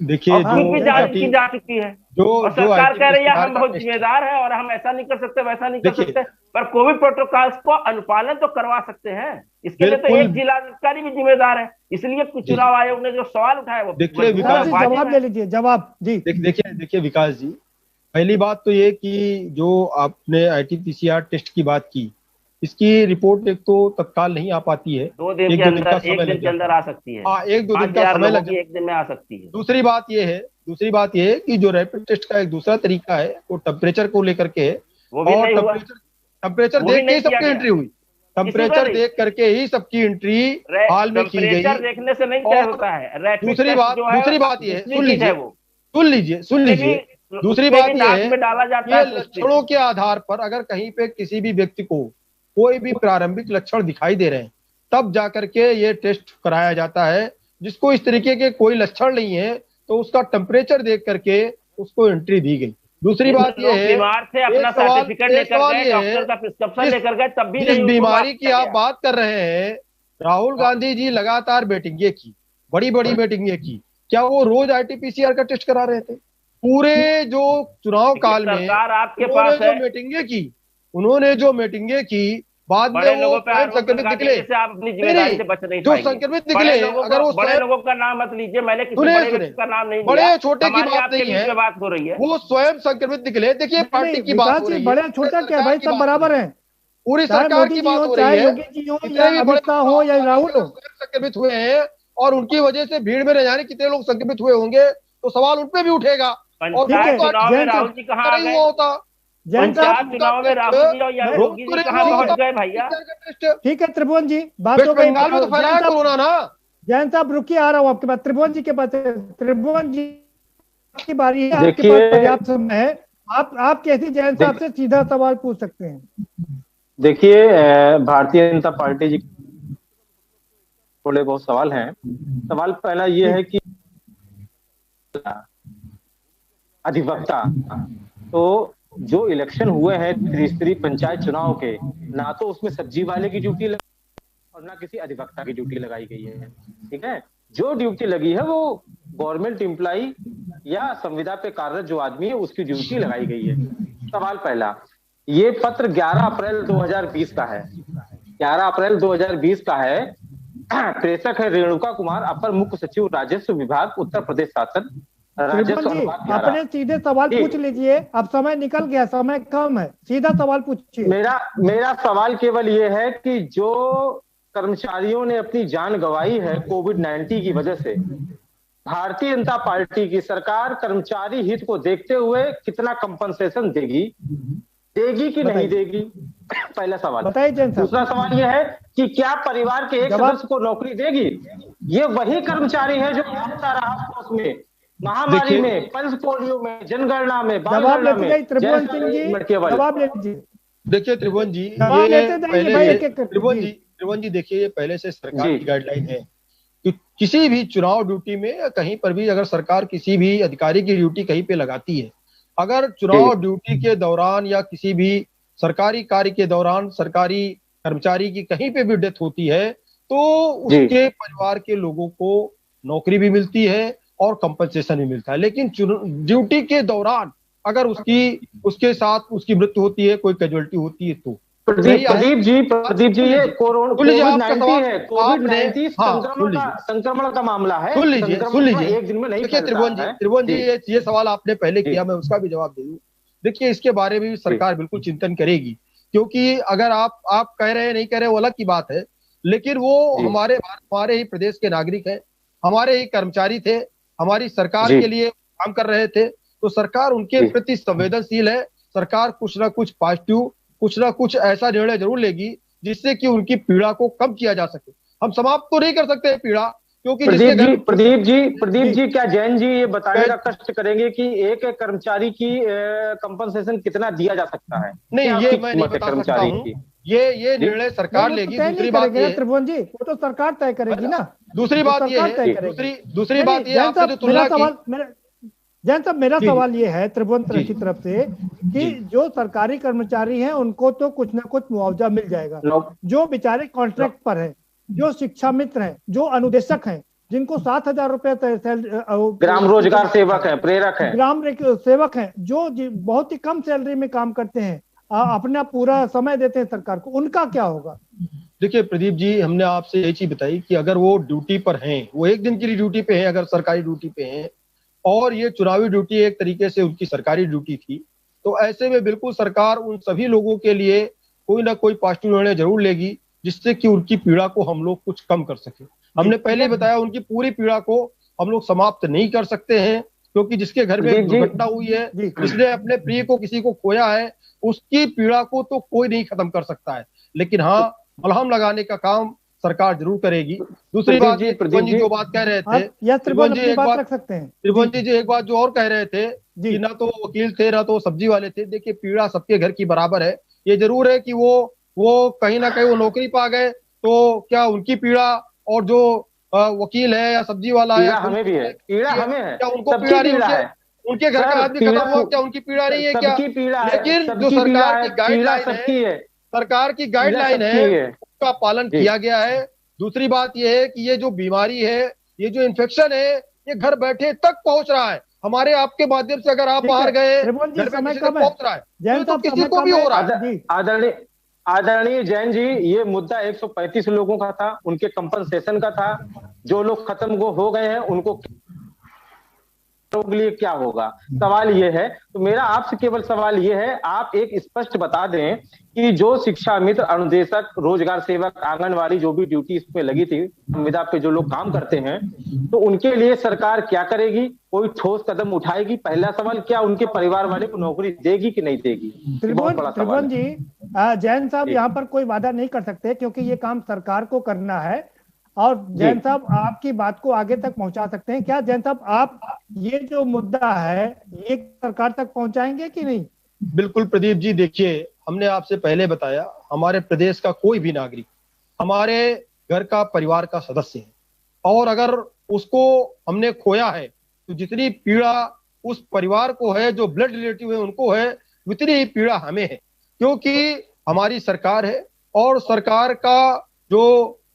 E: देखिए
H: भी जांच की जा चुकी है और सरकार कह रही है हम बहुत जिम्मेदार है और हम ऐसा नहीं कर सकते, वैसा नहीं कर सकते, पर कोविड प्रोटोकॉल्स को अनुपालन तो करवा सकते हैं। इसके लिए तो एक जिलाधिकारी भी जिम्मेदार है। इसलिए चुनाव आयोग ने जो सवाल उठाया वो
E: देखिए विकास,
I: जवाब ले लीजिए। जवाब जी
E: देखिए विकास जी, पहली बात तो ये कि जो आपने आईटीपीसीआर टेस्ट की बात की, इसकी रिपोर्ट एक तो तत्काल नहीं आ पाती है,
H: 2 दिन के अंदर, 1 दिन के अंदर आ सकती है।
E: हाँ, 1-2 दिन का समय लग,
H: 1 दिन में आ सकती है।
E: दूसरी बात ये है कि जो रैपिड टेस्ट का एक दूसरा तरीका है वो टेम्परेचर को लेकर के, और टेम्परेचर देख के ही सबकी एंट्री हुई, टेम्परेचर देख करके ही सबकी एंट्री हाल में की गई।
H: देखने से नहीं तय होता है।
E: दूसरी बात ये है, सुन लीजिए, दूसरी बात यह है कि लक्षणों के आधार पर अगर कहीं पे किसी भी व्यक्ति को कोई भी प्रारंभिक लक्षण दिखाई दे रहे हैं, तब जाकर के ये टेस्ट कराया जाता है। जिसको इस तरीके के कोई लक्षण नहीं है तो उसका टेम्परेचर देख करके उसको एंट्री दी गई। दूसरी बात यह है,
H: बीमार थे, अपना सर्टिफिकेट लेकर गए, डॉक्टर का प्रिस्क्रिप्शन लेकर गए, तब भी
E: जिस बीमारी की आप बात कर रहे हैं, राहुल गांधी जी लगातार मीटिंगें की, बड़ी मीटिंगें की, क्या वो रोज आईटीपीसीआर का टेस्ट करा रहे थे? पूरे जो चुनाव काल में
H: आपके पास
E: उन्होंने जो मीटिंगें की, बाद में वो संक्रमित निकले, जो संक्रमित निकले, अगर वो
H: बड़े लोगों का नाम मत लीजिए, मैंने किसी बड़े व्यक्ति का नाम नहीं लिया,
E: बड़े छोटे की बात नहीं है,
H: बात हो रही है,
E: वो स्वयं संक्रमित निकले। देखिए पार्टी की बात हो रही है,
I: बड़े छोटा क्या भाई, सब बराबर है,
E: पूरी सरकार की बात हो रही है,
I: हो या राहुल हो,
E: संक्रमित हुए हैं और उनकी वजह से भीड़ में न जाने कितने लोग संक्रमित हुए होंगे, तो सवाल उन पे भी उठेगा।
H: और चुनाव में राहुल जी कहाँ आ गए?
E: होता
H: चुनाव में राहुल जी और योगी जी कहाँ पहुंच गए भैया?
I: ठीक है त्रिभुवन जी, बात हो गई।
E: बंगाल में तो फैला कोरोना ना।
I: जयंत साहब रुकिए, आ रहा हूँ आपके पास। त्रिभुवन जी के पास, त्रिभुवन जी की बारी है, आपके पास पर्याप्त समय है, आप कैसे जयंत साहब से सीधा सवाल पूछ सकते हैं।
G: देखिए भारतीय जनता पार्टी जी थोड़े बहुत सवाल हैं। सवाल पहला ये है कि अधिवक्ता, तो जो इलेक्शन हुए हैं त्रिस्तरीय पंचायत चुनाव के, ना तो उसमें सब्जी वाले की ड्यूटी और ना किसी अधिवक्ता की ड्यूटी लगाई गई है। ठीक है, जो ड्यूटी लगी है वो गवर्नमेंट एम्प्लॉई या संविदा पे कार्यरत जो आदमी है उसकी ड्यूटी लगाई गई है। सवाल पहला, ये पत्र 11 अप्रैल 2020 का है, 11 अप्रैल 2020 का है। प्रेषक है रेणुका कुमार, अपर मुख्य सचिव राजस्व विभाग, उत्तर प्रदेश शासन।
I: अपने सीधे सवाल पूछ लीजिए, अब समय निकल गया, समय कम है, सीधा सवाल पूछिए।
G: मेरा सवाल केवल ये है कि जो कर्मचारियों ने अपनी जान गंवाई है कोविड-19 की वजह से, भारतीय जनता पार्टी की सरकार कर्मचारी हित को देखते हुए कितना कंपनसेशन देगी कि नहीं देगी? पहला सवाल। दूसरा सवाल यह है कि क्या परिवार के एक सदस्य को नौकरी देगी? ये वही कर्मचारी है जो होता रहा उसमें, महामारी में, पल्स पोलियो में, जनगणना में,
I: जवाब लेते त्रिभुवन सिंह जी, जवाब ले लीजिए।
E: देखिए त्रिभुवन जी, त्रिभुवन जी देखिए, ये पहले से सरकार की गाइडलाइन है कि किसी भी चुनाव ड्यूटी में या कहीं पर भी अगर सरकार किसी भी अधिकारी की ड्यूटी कहीं पे लगाती है, अगर चुनाव ड्यूटी के दौरान या किसी भी सरकारी कार्य के दौरान सरकारी कर्मचारी की कहीं पे भी डेथ होती है, तो उसके परिवार के लोगों को नौकरी भी मिलती है और कंपनसेशन भी मिलता है। लेकिन ड्यूटी के दौरान अगर उसके साथ उसकी मृत्यु होती है, कोई कैजुअलिटी होती है, तो
G: प्रदीप जी ये कोविड-19 है, कोविड-19 संक्रमण का मामला है।
E: सुन लीजिए
G: एक दिन में नहीं।
E: देखिए त्रिभुवन जी ये सवाल आपने पहले किया, मैं उसका भी जवाब दे दूं। देखिए इसके बारे में भी सरकार बिल्कुल चिंतन करेगी, क्योंकि अगर आप कह रहे हैं नहीं कह रहे वो अलग की बात है, लेकिन वो हमारे ही प्रदेश के नागरिक हैं, हमारे ही कर्मचारी थे, हमारी सरकार के लिए काम कर रहे थे, तो सरकार उनके प्रति संवेदनशील है। सरकार कुछ ना कुछ पॉजिटिव, कुछ ना कुछ ऐसा निर्णय जरूर लेगी जिससे कि उनकी पीड़ा को कम किया जा सके। हम समाप्त तो नहीं कर सकते पीड़ा, क्योंकि
G: प्रदीप जी क्या जैन जी ये बताने का कष्ट करेंगे कि एक कर्मचारी की कंपनसेशन कितना दिया जा सकता है?
E: नहीं, ये मैं नहीं बता सकता हूँ, ये निर्णय सरकार लेगी। दूसरी बात ये
I: त्रिभुवन जी, वो तो सरकार तय करेगी ना।
E: दूसरी बात ये है, दूसरी बात ये आपने जो तुलना की।
I: जैन साहब मेरा सवाल ये है त्रिभुवन की तरफ से कि जो सरकारी कर्मचारी हैं उनको तो कुछ ना कुछ मुआवजा मिल जाएगा, जो बेचारे कॉन्ट्रैक्ट पर हैं, जो शिक्षा मित्र हैं, जो अनुदेशक हैं, जिनको 7,000 रुपए
G: ग्राम रोजगार सेवक है, प्रेरक है,
I: ग्राम सेवक हैं, जो बहुत ही कम सैलरी में काम करते हैं, अपना पूरा समय देते हैं सरकार को, उनका क्या होगा?
E: देखिए प्रदीप जी, हमने आपसे ये चीज बताई कि अगर वो ड्यूटी पर हैं, वो एक दिन के लिए ड्यूटी पे हैं, अगर सरकारी ड्यूटी पे हैं और ये चुनावी ड्यूटी एक तरीके से उनकी सरकारी ड्यूटी थी, तो ऐसे में बिल्कुल सरकार उन सभी लोगों के लिए कोई ना कोई पॉजिटिव निर्णय जरूर लेगी जिससे कि उनकी पीड़ा को हम लोग कुछ कम कर सके। हमने पहले बताया उनकी पूरी पीड़ा को हम लोग समाप्त नहीं कर सकते हैं, क्योंकि जिसके घर में दुर्घटना हुई है, जिसने अपने प्रिय को किसी को खोया है, उसकी पीड़ा को तो कोई नहीं खत्म कर सकता है, लेकिन हाँ मलहम लगाने का काम सरकार जरूर करेगी। दूसरी बात त्रिभुवन जी जो बात कह रहे थे, त्रिभुवन जी एक बात जो और कह रहे थे कि ना तो वकील थे ना तो सब्जी वाले थे। देखिए पीड़ा सबके घर की बराबर है। ये जरूर है कि वो कहीं ना कहीं वो नौकरी पा गए तो क्या उनकी पीड़ा और जो वकील है या सब्जी वाला है,
G: हमें भी है, पीड़ा हमें है,
E: क्या उनको पीड़ा नहीं है? उनके घर का आदमी खत्म हुआ, क्या उनकी पीड़ा नहीं है क्या? लेकिन जो सरकार की गाइडलाइन है, सरकार की गाइडलाइन है उसका पालन किया गया है। दूसरी बात यह है कि ये जो बीमारी है, ये जो इन्फेक्शन है, ये घर बैठे तक पहुंच रहा है। हमारे आपके माध्यम से अगर आप बाहर गए, घर में किसी को पहुंच रहा है तो किसी को भी हो रहा है।
G: आदरणीय जैन जी, ये मुद्दा 135 लोगों का था, उनके कंपनसेशन का था। जो लोग खत्म हो गए हैं उनको के लिए क्या होगा, सवाल ये है। तो मेरा आपसे केवल सवाल ये है, आप एक स्पष्ट बता दें कि जो शिक्षा मित्र, अनुदेशक, रोजगार सेवक, आंगनवाड़ी जो भी ड्यूटी इसमें लगी थी, संविदा पे जो लोग काम करते हैं, तो उनके लिए सरकार क्या करेगी? कोई ठोस कदम उठाएगी? पहला सवाल, क्या उनके परिवार वाले को नौकरी देगी कि नहीं देगी?
I: त्रिभुवन जी, जैन साहब यहाँ पर कोई वादा नहीं कर सकते क्योंकि ये काम सरकार को करना है, और जैन साहब आपकी बात को आगे तक पहुंचा सकते हैं। क्या जैन साहब आप ये जो मुद्दा है ये सरकार तक पहुंचाएंगे कि नहीं?
E: बिल्कुल प्रदीप जी, देखिए हमने आपसे पहले बताया, हमारे प्रदेश का कोई भी नागरिक हमारे घर का परिवार का सदस्य है, और अगर उसको हमने खोया है तो जितनी पीड़ा उस परिवार को है, जो ब्लड रिलेटिव है उनको है, उतनी ही पीड़ा हमें है, क्योंकि हमारी सरकार है और सरकार का जो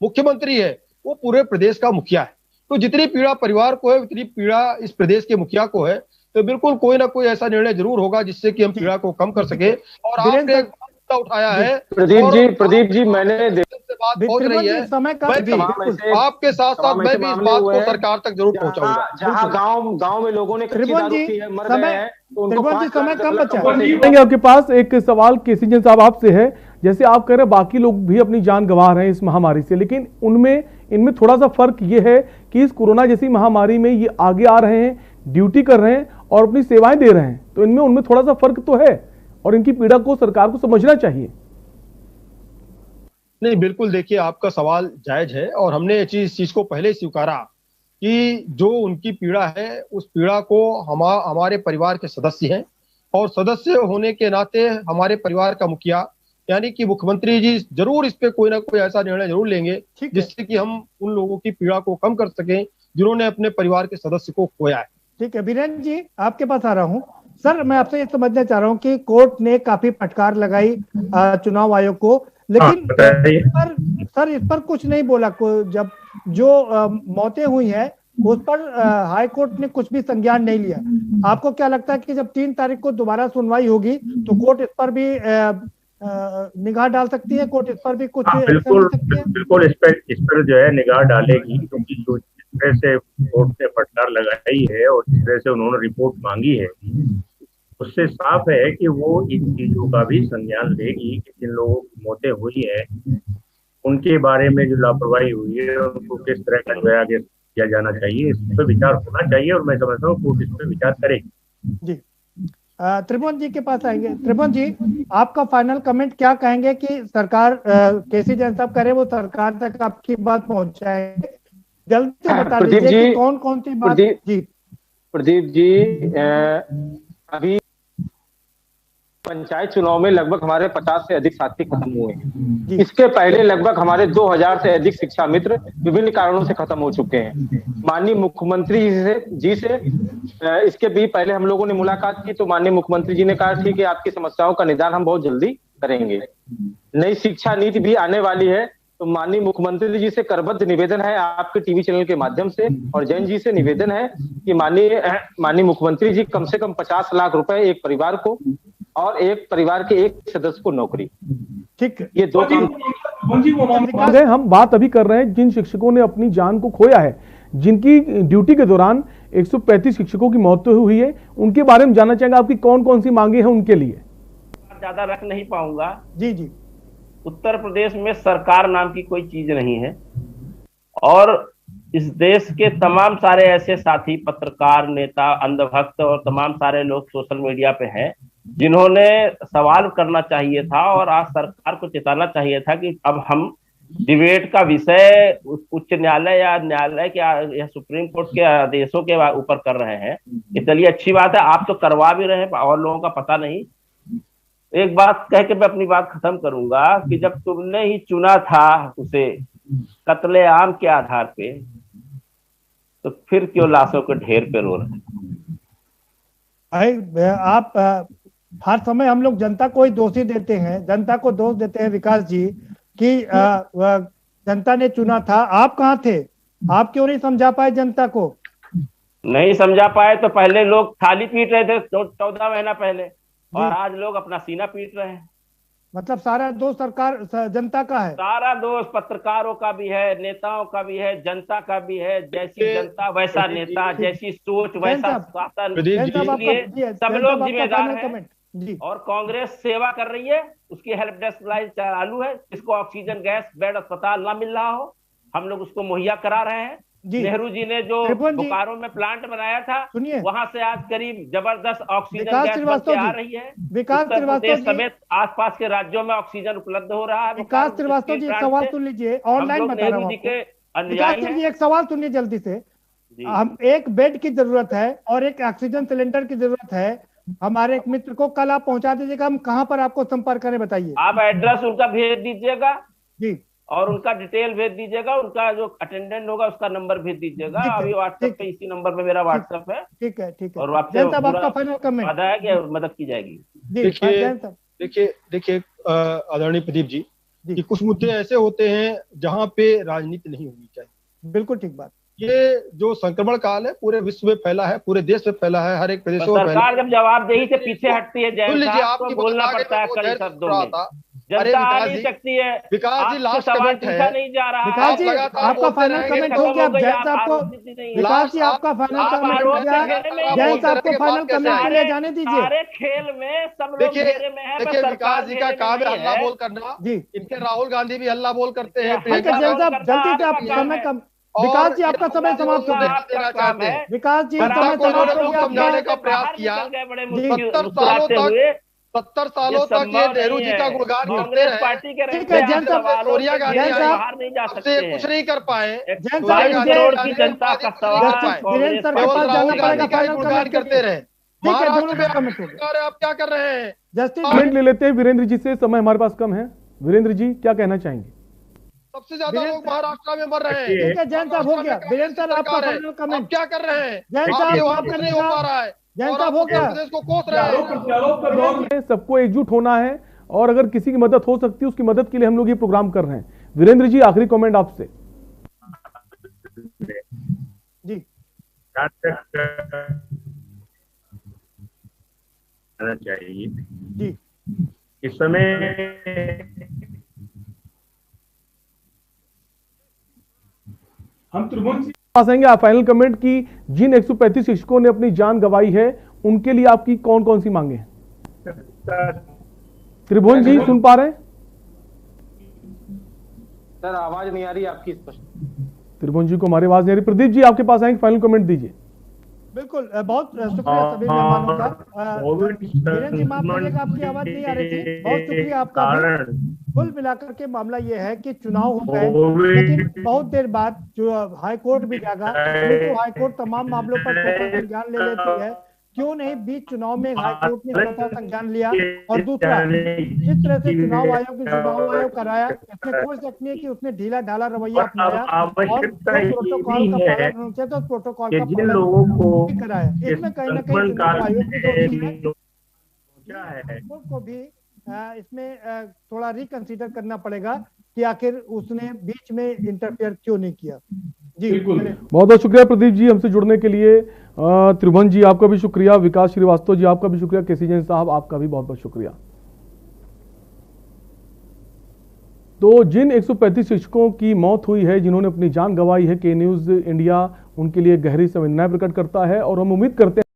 E: मुख्यमंत्री है वो पूरे प्रदेश का मुखिया है। तो जितनी पीड़ा परिवार को है उतनी पीड़ा इस प्रदेश के मुखिया को है। तो बिल्कुल कोई ना कोई ऐसा निर्णय जरूर होगा जिससे कि हम पीड़ा को कम कर सके। और आपने एक मुद्दा उठाया है
G: प्रदीप जी, मैंने
E: बात पहुंच रही है, आपके साथ साथ मैं भी इस बात को सरकार तक जरूर पहुंचाऊंगा।
G: जहां गांव में लोगों ने कच्ची दारू पी है, मर गए हैं, तो उनको
I: समय कम बचा।
B: आपके पास एक सवाल केसीजन साहब आपसे है, जैसे आप कह रहे हैं बाकी लोग भी अपनी जान गंवा रहे हैं इस महामारी से, लेकिन इनमें थोड़ा सा फर्क ये है कि इस कोरोना जैसी महामारी में ये आगे आ रहे हैं, ड्यूटी कर रहे हैं और अपनी सेवाएं दे रहे हैं, तो उनमें थोड़ा सा फर्क तो है और इनकी पीड़ा को सरकार को समझना चाहिए।
E: नहीं, बिल्कुल देखिए आपका सवाल जायज है और हमने इस चीज को पहले स्वीकारा कि जो उनकी पीड़ा है उस पीड़ा को हमारे परिवार के सदस्य हैं, और सदस्य होने के नाते हमारे परिवार का मुखिया यानी कि मुख्यमंत्री जी जरूर इस पे कोई ना कोई ऐसा निर्णय जरूर लेंगे जिससे कि हम उन लोगों की पीड़ा को कम कर सकें जिन्होंने अपने परिवार के सदस्य को खोया है।
I: ठीक है, बीरेन जी आपके पास आ रहा हूँ। सर, मैं आपसे ये समझना चाह रहा हूँ कि कोर्ट ने काफी फटकार लगाई चुनाव आयोग को, लेकिन सर इस पर कुछ नहीं बोला। जब जो मौतें हुई हैं उस पर हाई कोर्ट ने कुछ भी संज्ञान नहीं लिया। आपको क्या लगता है कि जब 3 तारीख को दोबारा सुनवाई होगी तो कोर्ट इस पर भी निगाह डाल सकती है, कोर्ट इस पर भी कुछ
F: बिल्कुल इस पर जो है निगाह डालेगी, क्योंकि जो जिस तरह से कोर्ट ने फटकार लगाई है और जिस तरह से उन्होंने रिपोर्ट मांगी है, उससे साफ है कि वो इन चीजों का भी संज्ञान लेगी कि जिन लोगों की मौतें हुई है उनके बारे में जो लापरवाही हुई है उनको किस तरह का जो आगे किया जाना चाहिए, इस पर विचार होना चाहिए और मैं समझता हूँ कोर्ट इस पर विचार करेगी।
I: जी त्रिभुवन जी के पास आएंगे। त्रिभुवन जी, आपका फाइनल कमेंट क्या कहेंगे कि सरकार केसी जैन साहब करे वो सरकार तक आपकी बात पहुंचाएंगे, जल्दी से बता दीजिए कि कौन कौन सी बात। जी
G: प्रदीप जी, अभी पंचायत चुनाव में लगभग हमारे 50 से अधिक साथी खत्म हुए हैं। इसके पहले लगभग हमारे 2000 से अधिक शिक्षा मित्र विभिन्न कारणों से खत्म हो चुके हैं। माननीय मुख्यमंत्री जी से इसके भी पहले हम लोगों ने मुलाकात की तो माननीय मुख्यमंत्री जी ने कहा ठीक है, आपकी समस्याओं का निदान हम बहुत जल्दी करेंगे। नई शिक्षा नीति भी आने वाली है, तो माननीय मुख्यमंत्री जी से करबद्ध निवेदन है आपके टीवी चैनल के माध्यम से और जैन जी से निवेदन है कि माननीय मुख्यमंत्री जी कम से कम 50 लाख रुपए एक परिवार को और एक परिवार के एक सदस्य को नौकरी।
I: ठीक,
G: ये दो काम।
B: हम बात अभी कर रहे हैं जिन शिक्षकों ने अपनी जान को खोया है, जिनकी ड्यूटी के दौरान 135 शिक्षकों की मौत हुई है, उनके बारे में जानना चाहेंगे आपकी कौन कौन सी मांगे हैं उनके लिए।
H: ज्यादा रख नहीं पाऊंगा।
I: जी
H: उत्तर प्रदेश में सरकार नाम की कोई चीज नहीं है और इस देश के तमाम सारे ऐसे साथी, पत्रकार, नेता, अंधभक्त और तमाम सारे लोग सोशल मीडिया पे हैं जिन्होंने सवाल करना चाहिए था और आज सरकार को चेताना चाहिए था कि अब हम डिबेट का विषय उच्च न्यायालय या न्यायालय के या सुप्रीम कोर्ट के आदेशों के ऊपर कर रहे हैं। ये चलिए अच्छी बात है, आप तो करवा भी रहे हैं और लोगों का पता नहीं। एक बात कह के मैं अपनी बात खत्म करूंगा कि जब तुमने ही चुना था उसे कत्लेआम के आधार पे, तो फिर क्यों लाशों के ढेर पे रो रहे
I: हैं? आप हर समय हम लोग जनता को ही दोषी देते हैं, जनता को दोष देते हैं विकास जी कि जनता ने चुना था। आप कहाँ थे? आप क्यों नहीं समझा पाए जनता को?
H: नहीं समझा पाए तो पहले लोग थाली पीट रहे थे 14 महीना पहले और आज लोग अपना सीना पीट रहे हैं।
I: मतलब सारा दोष सरकार जनता का है?
H: सारा दोष पत्रकारों का भी है, नेताओं का भी है, जनता का भी है। जैसी जनता वैसा नेता, जैसी सोच वैसा शासन, इसलिए सब लोग जिम्मेदार हैं। और कांग्रेस सेवा कर रही है, उसकी हेल्प डेस्क लाइन चालू है। इसको ऑक्सीजन, गैस, बेड, अस्पताल ना मिल रहा हो, हम लोग उसको मुहैया करा रहे हैं। नेहरू जी ने जो बोकारो में प्लांट बनाया था, वहां से आज करीब जबरदस्त ऑक्सीजन गैस बनके आ रही है।
I: उत्तर प्रदेश
H: समेत आसपास के राज्यों में ऑक्सीजन उपलब्ध हो रहा है।
I: विकास श्रीवास्तव जी, सवाल सुन लीजिए, ऑनलाइन बता रहा हूँ। एक सवाल सुनिए जल्दी से। हम एक बेड की जरूरत है और एक ऑक्सीजन सिलेंडर की जरूरत है। हमारे एक मित्र को कल आप पहुंचा दीजिएगा, हम कहाँ पर आपको संपर्क करें बताइए।
H: आप एड्रेस उनका भेज दीजिएगा
I: जी,
H: और उनका डिटेल भेज दीजिएगा, उनका जो अटेंडेंट होगा उसका नंबर भेज दीजिएगा। अभी व्हाट्सएप पे, इसी नंबर पे मेरा व्हाट्सएप है।
I: ठीक है
H: और आपसे
I: आपका फाइनल कमेंट
H: वादा है कि मदद की जाएगी।
E: देखिए आदरणीय प्रदीप जी कि कुछ मुद्दे ऐसे होते हैं जहाँ पे राजनीति नहीं होनी चाहिए।
I: बिल्कुल ठीक बात।
E: ये जो संक्रमण काल है पूरे विश्व में फैला है, पूरे देश में फैला है, हर एक प्रदेशों में।
H: सरकार जब जवाबदेही से पीछे हटती है, आपको बोलना पड़ता है कई शब्दों में। जनता आ नहीं सकती है।
E: विकास जी लास्ट कमेंट है।
H: नहीं जा रहा।
I: विकास जी आपका फाइनल कमेंट हो गया। जैन साहब को, विकास जी आपका फाइनल कमेंट हो गया। जैन साहब को फाइनल कमेंट के लिए जाने दीजिए।
H: सारे खेल में सब लोग घेरे में है।
E: देखिए विकास जी का काम है हल्ला बोल करना जी। इनके राहुल गांधी भी हल्ला बोल करते हैं।
I: जैन साहब जल्दी से आप समय कम। विकास जी आपका समय समाप्त हो गया। विकास जी समय समाप्त हो गया।
E: समझाने का प्रयास किया। 70 सालों तक ये नेहरू जी का गुणगान करते रहे।
I: ठीक है जैन साहब,
E: सोनिया गांधी
H: बाहर नहीं जा सकते,
E: कुछ नहीं कर पाए।
I: जैन साहब
H: की जनता का सवाल
E: गुणगान करते रहे। आप क्या कर रहे हैं?
B: जस्टिस ले लेते हैं वीरेंद्र जी से, समय हमारे पास कम है। वीरेंद्र जी क्या कहना चाहेंगे?
E: सबसे ज्यादा लोग महाराष्ट्र में मर रहे हैं।
I: ठीक है जैन साहब हो गया। वीरेंद्र सर आपका फाइनल कमेंट
E: क्या कर रहे हैं?
I: जैन साहब
E: आपका नहीं हो पा रहा है।
I: जैन साहब हो गया।
E: प्रदेश को कोस रहे हैं।
B: सबको एकजुट होना है और अगर किसी की मदद हो सकती है उसकी मदद के लिए हम लोग ये प्रोग्राम कर रहे हैं। वीरेंद्र जी आखिरी कमेंट आपसे।
I: जी
F: करना चाहिए
I: जी।
F: इस समय
B: हम त्रिभुवन जी पास आएंगे। आप फाइनल कमेंट की जिन 135 शिक्षकों ने अपनी जान गंवाई है उनके लिए आपकी कौन कौन सी मांगे? त्रिभुवन जी सुन पा रहे हैं?
G: सर आवाज नहीं आ रही आपकी स्पष्ट।
B: त्रिभुवन जी को हमारी आवाज नहीं आ रही। प्रदीप जी आपके पास आएंगे, फाइनल कमेंट दीजिए।
I: बिल्कुल, बहुत शुक्रिया सभी मेहमानों का। वीरेंद्र जी माफ करिएगा, आपकी आवाज नहीं आ रही थी। बहुत शुक्रिया आपका भी। कुल मिलाकर के मामला ये है कि चुनाव हो गए, लेकिन बहुत देर बाद जो हाई कोर्ट भी जागा, तो हाई कोर्ट तमाम मामलों पर स्वतः संज्ञान ले लेती है। क्यों नहीं बीच चुनाव में हाई कोर्ट ने स्वतः संज्ञान लिया? और दूसरा, जिस तरह से चुनाव आयोग कराया, इसमें कोई शक नहीं है कि उसने ढीला ढाला रवैया अपनाया और प्रोटोकॉल का पालन उनसे तो प्रोटोकॉल का पालन कराया। इसमें कहीं ना कहीं चुनाव आयोग की दोषी को भी इसमें थोड़ा रिकंसीडर करना पड़ेगा कि आखिर उसने बीच में इंटरफेयर क्यों नहीं किया। जी
B: बिल्कुल, बहुत बहुत शुक्रिया प्रदीप जी हमसे जुड़ने के लिए। त्रिभुवन जी आपका भी शुक्रिया, विकास श्रीवास्तव जी आपका भी शुक्रिया, केसी जैन साहब आपका भी बहुत बहुत शुक्रिया। तो जिन 135 शिक्षकों की मौत हुई है, जिन्होंने अपनी जान गंवाई है, के न्यूज़ इंडिया उनके लिए गहरी संवेदनाएं प्रकट करता है और हम उम्मीद करते हैं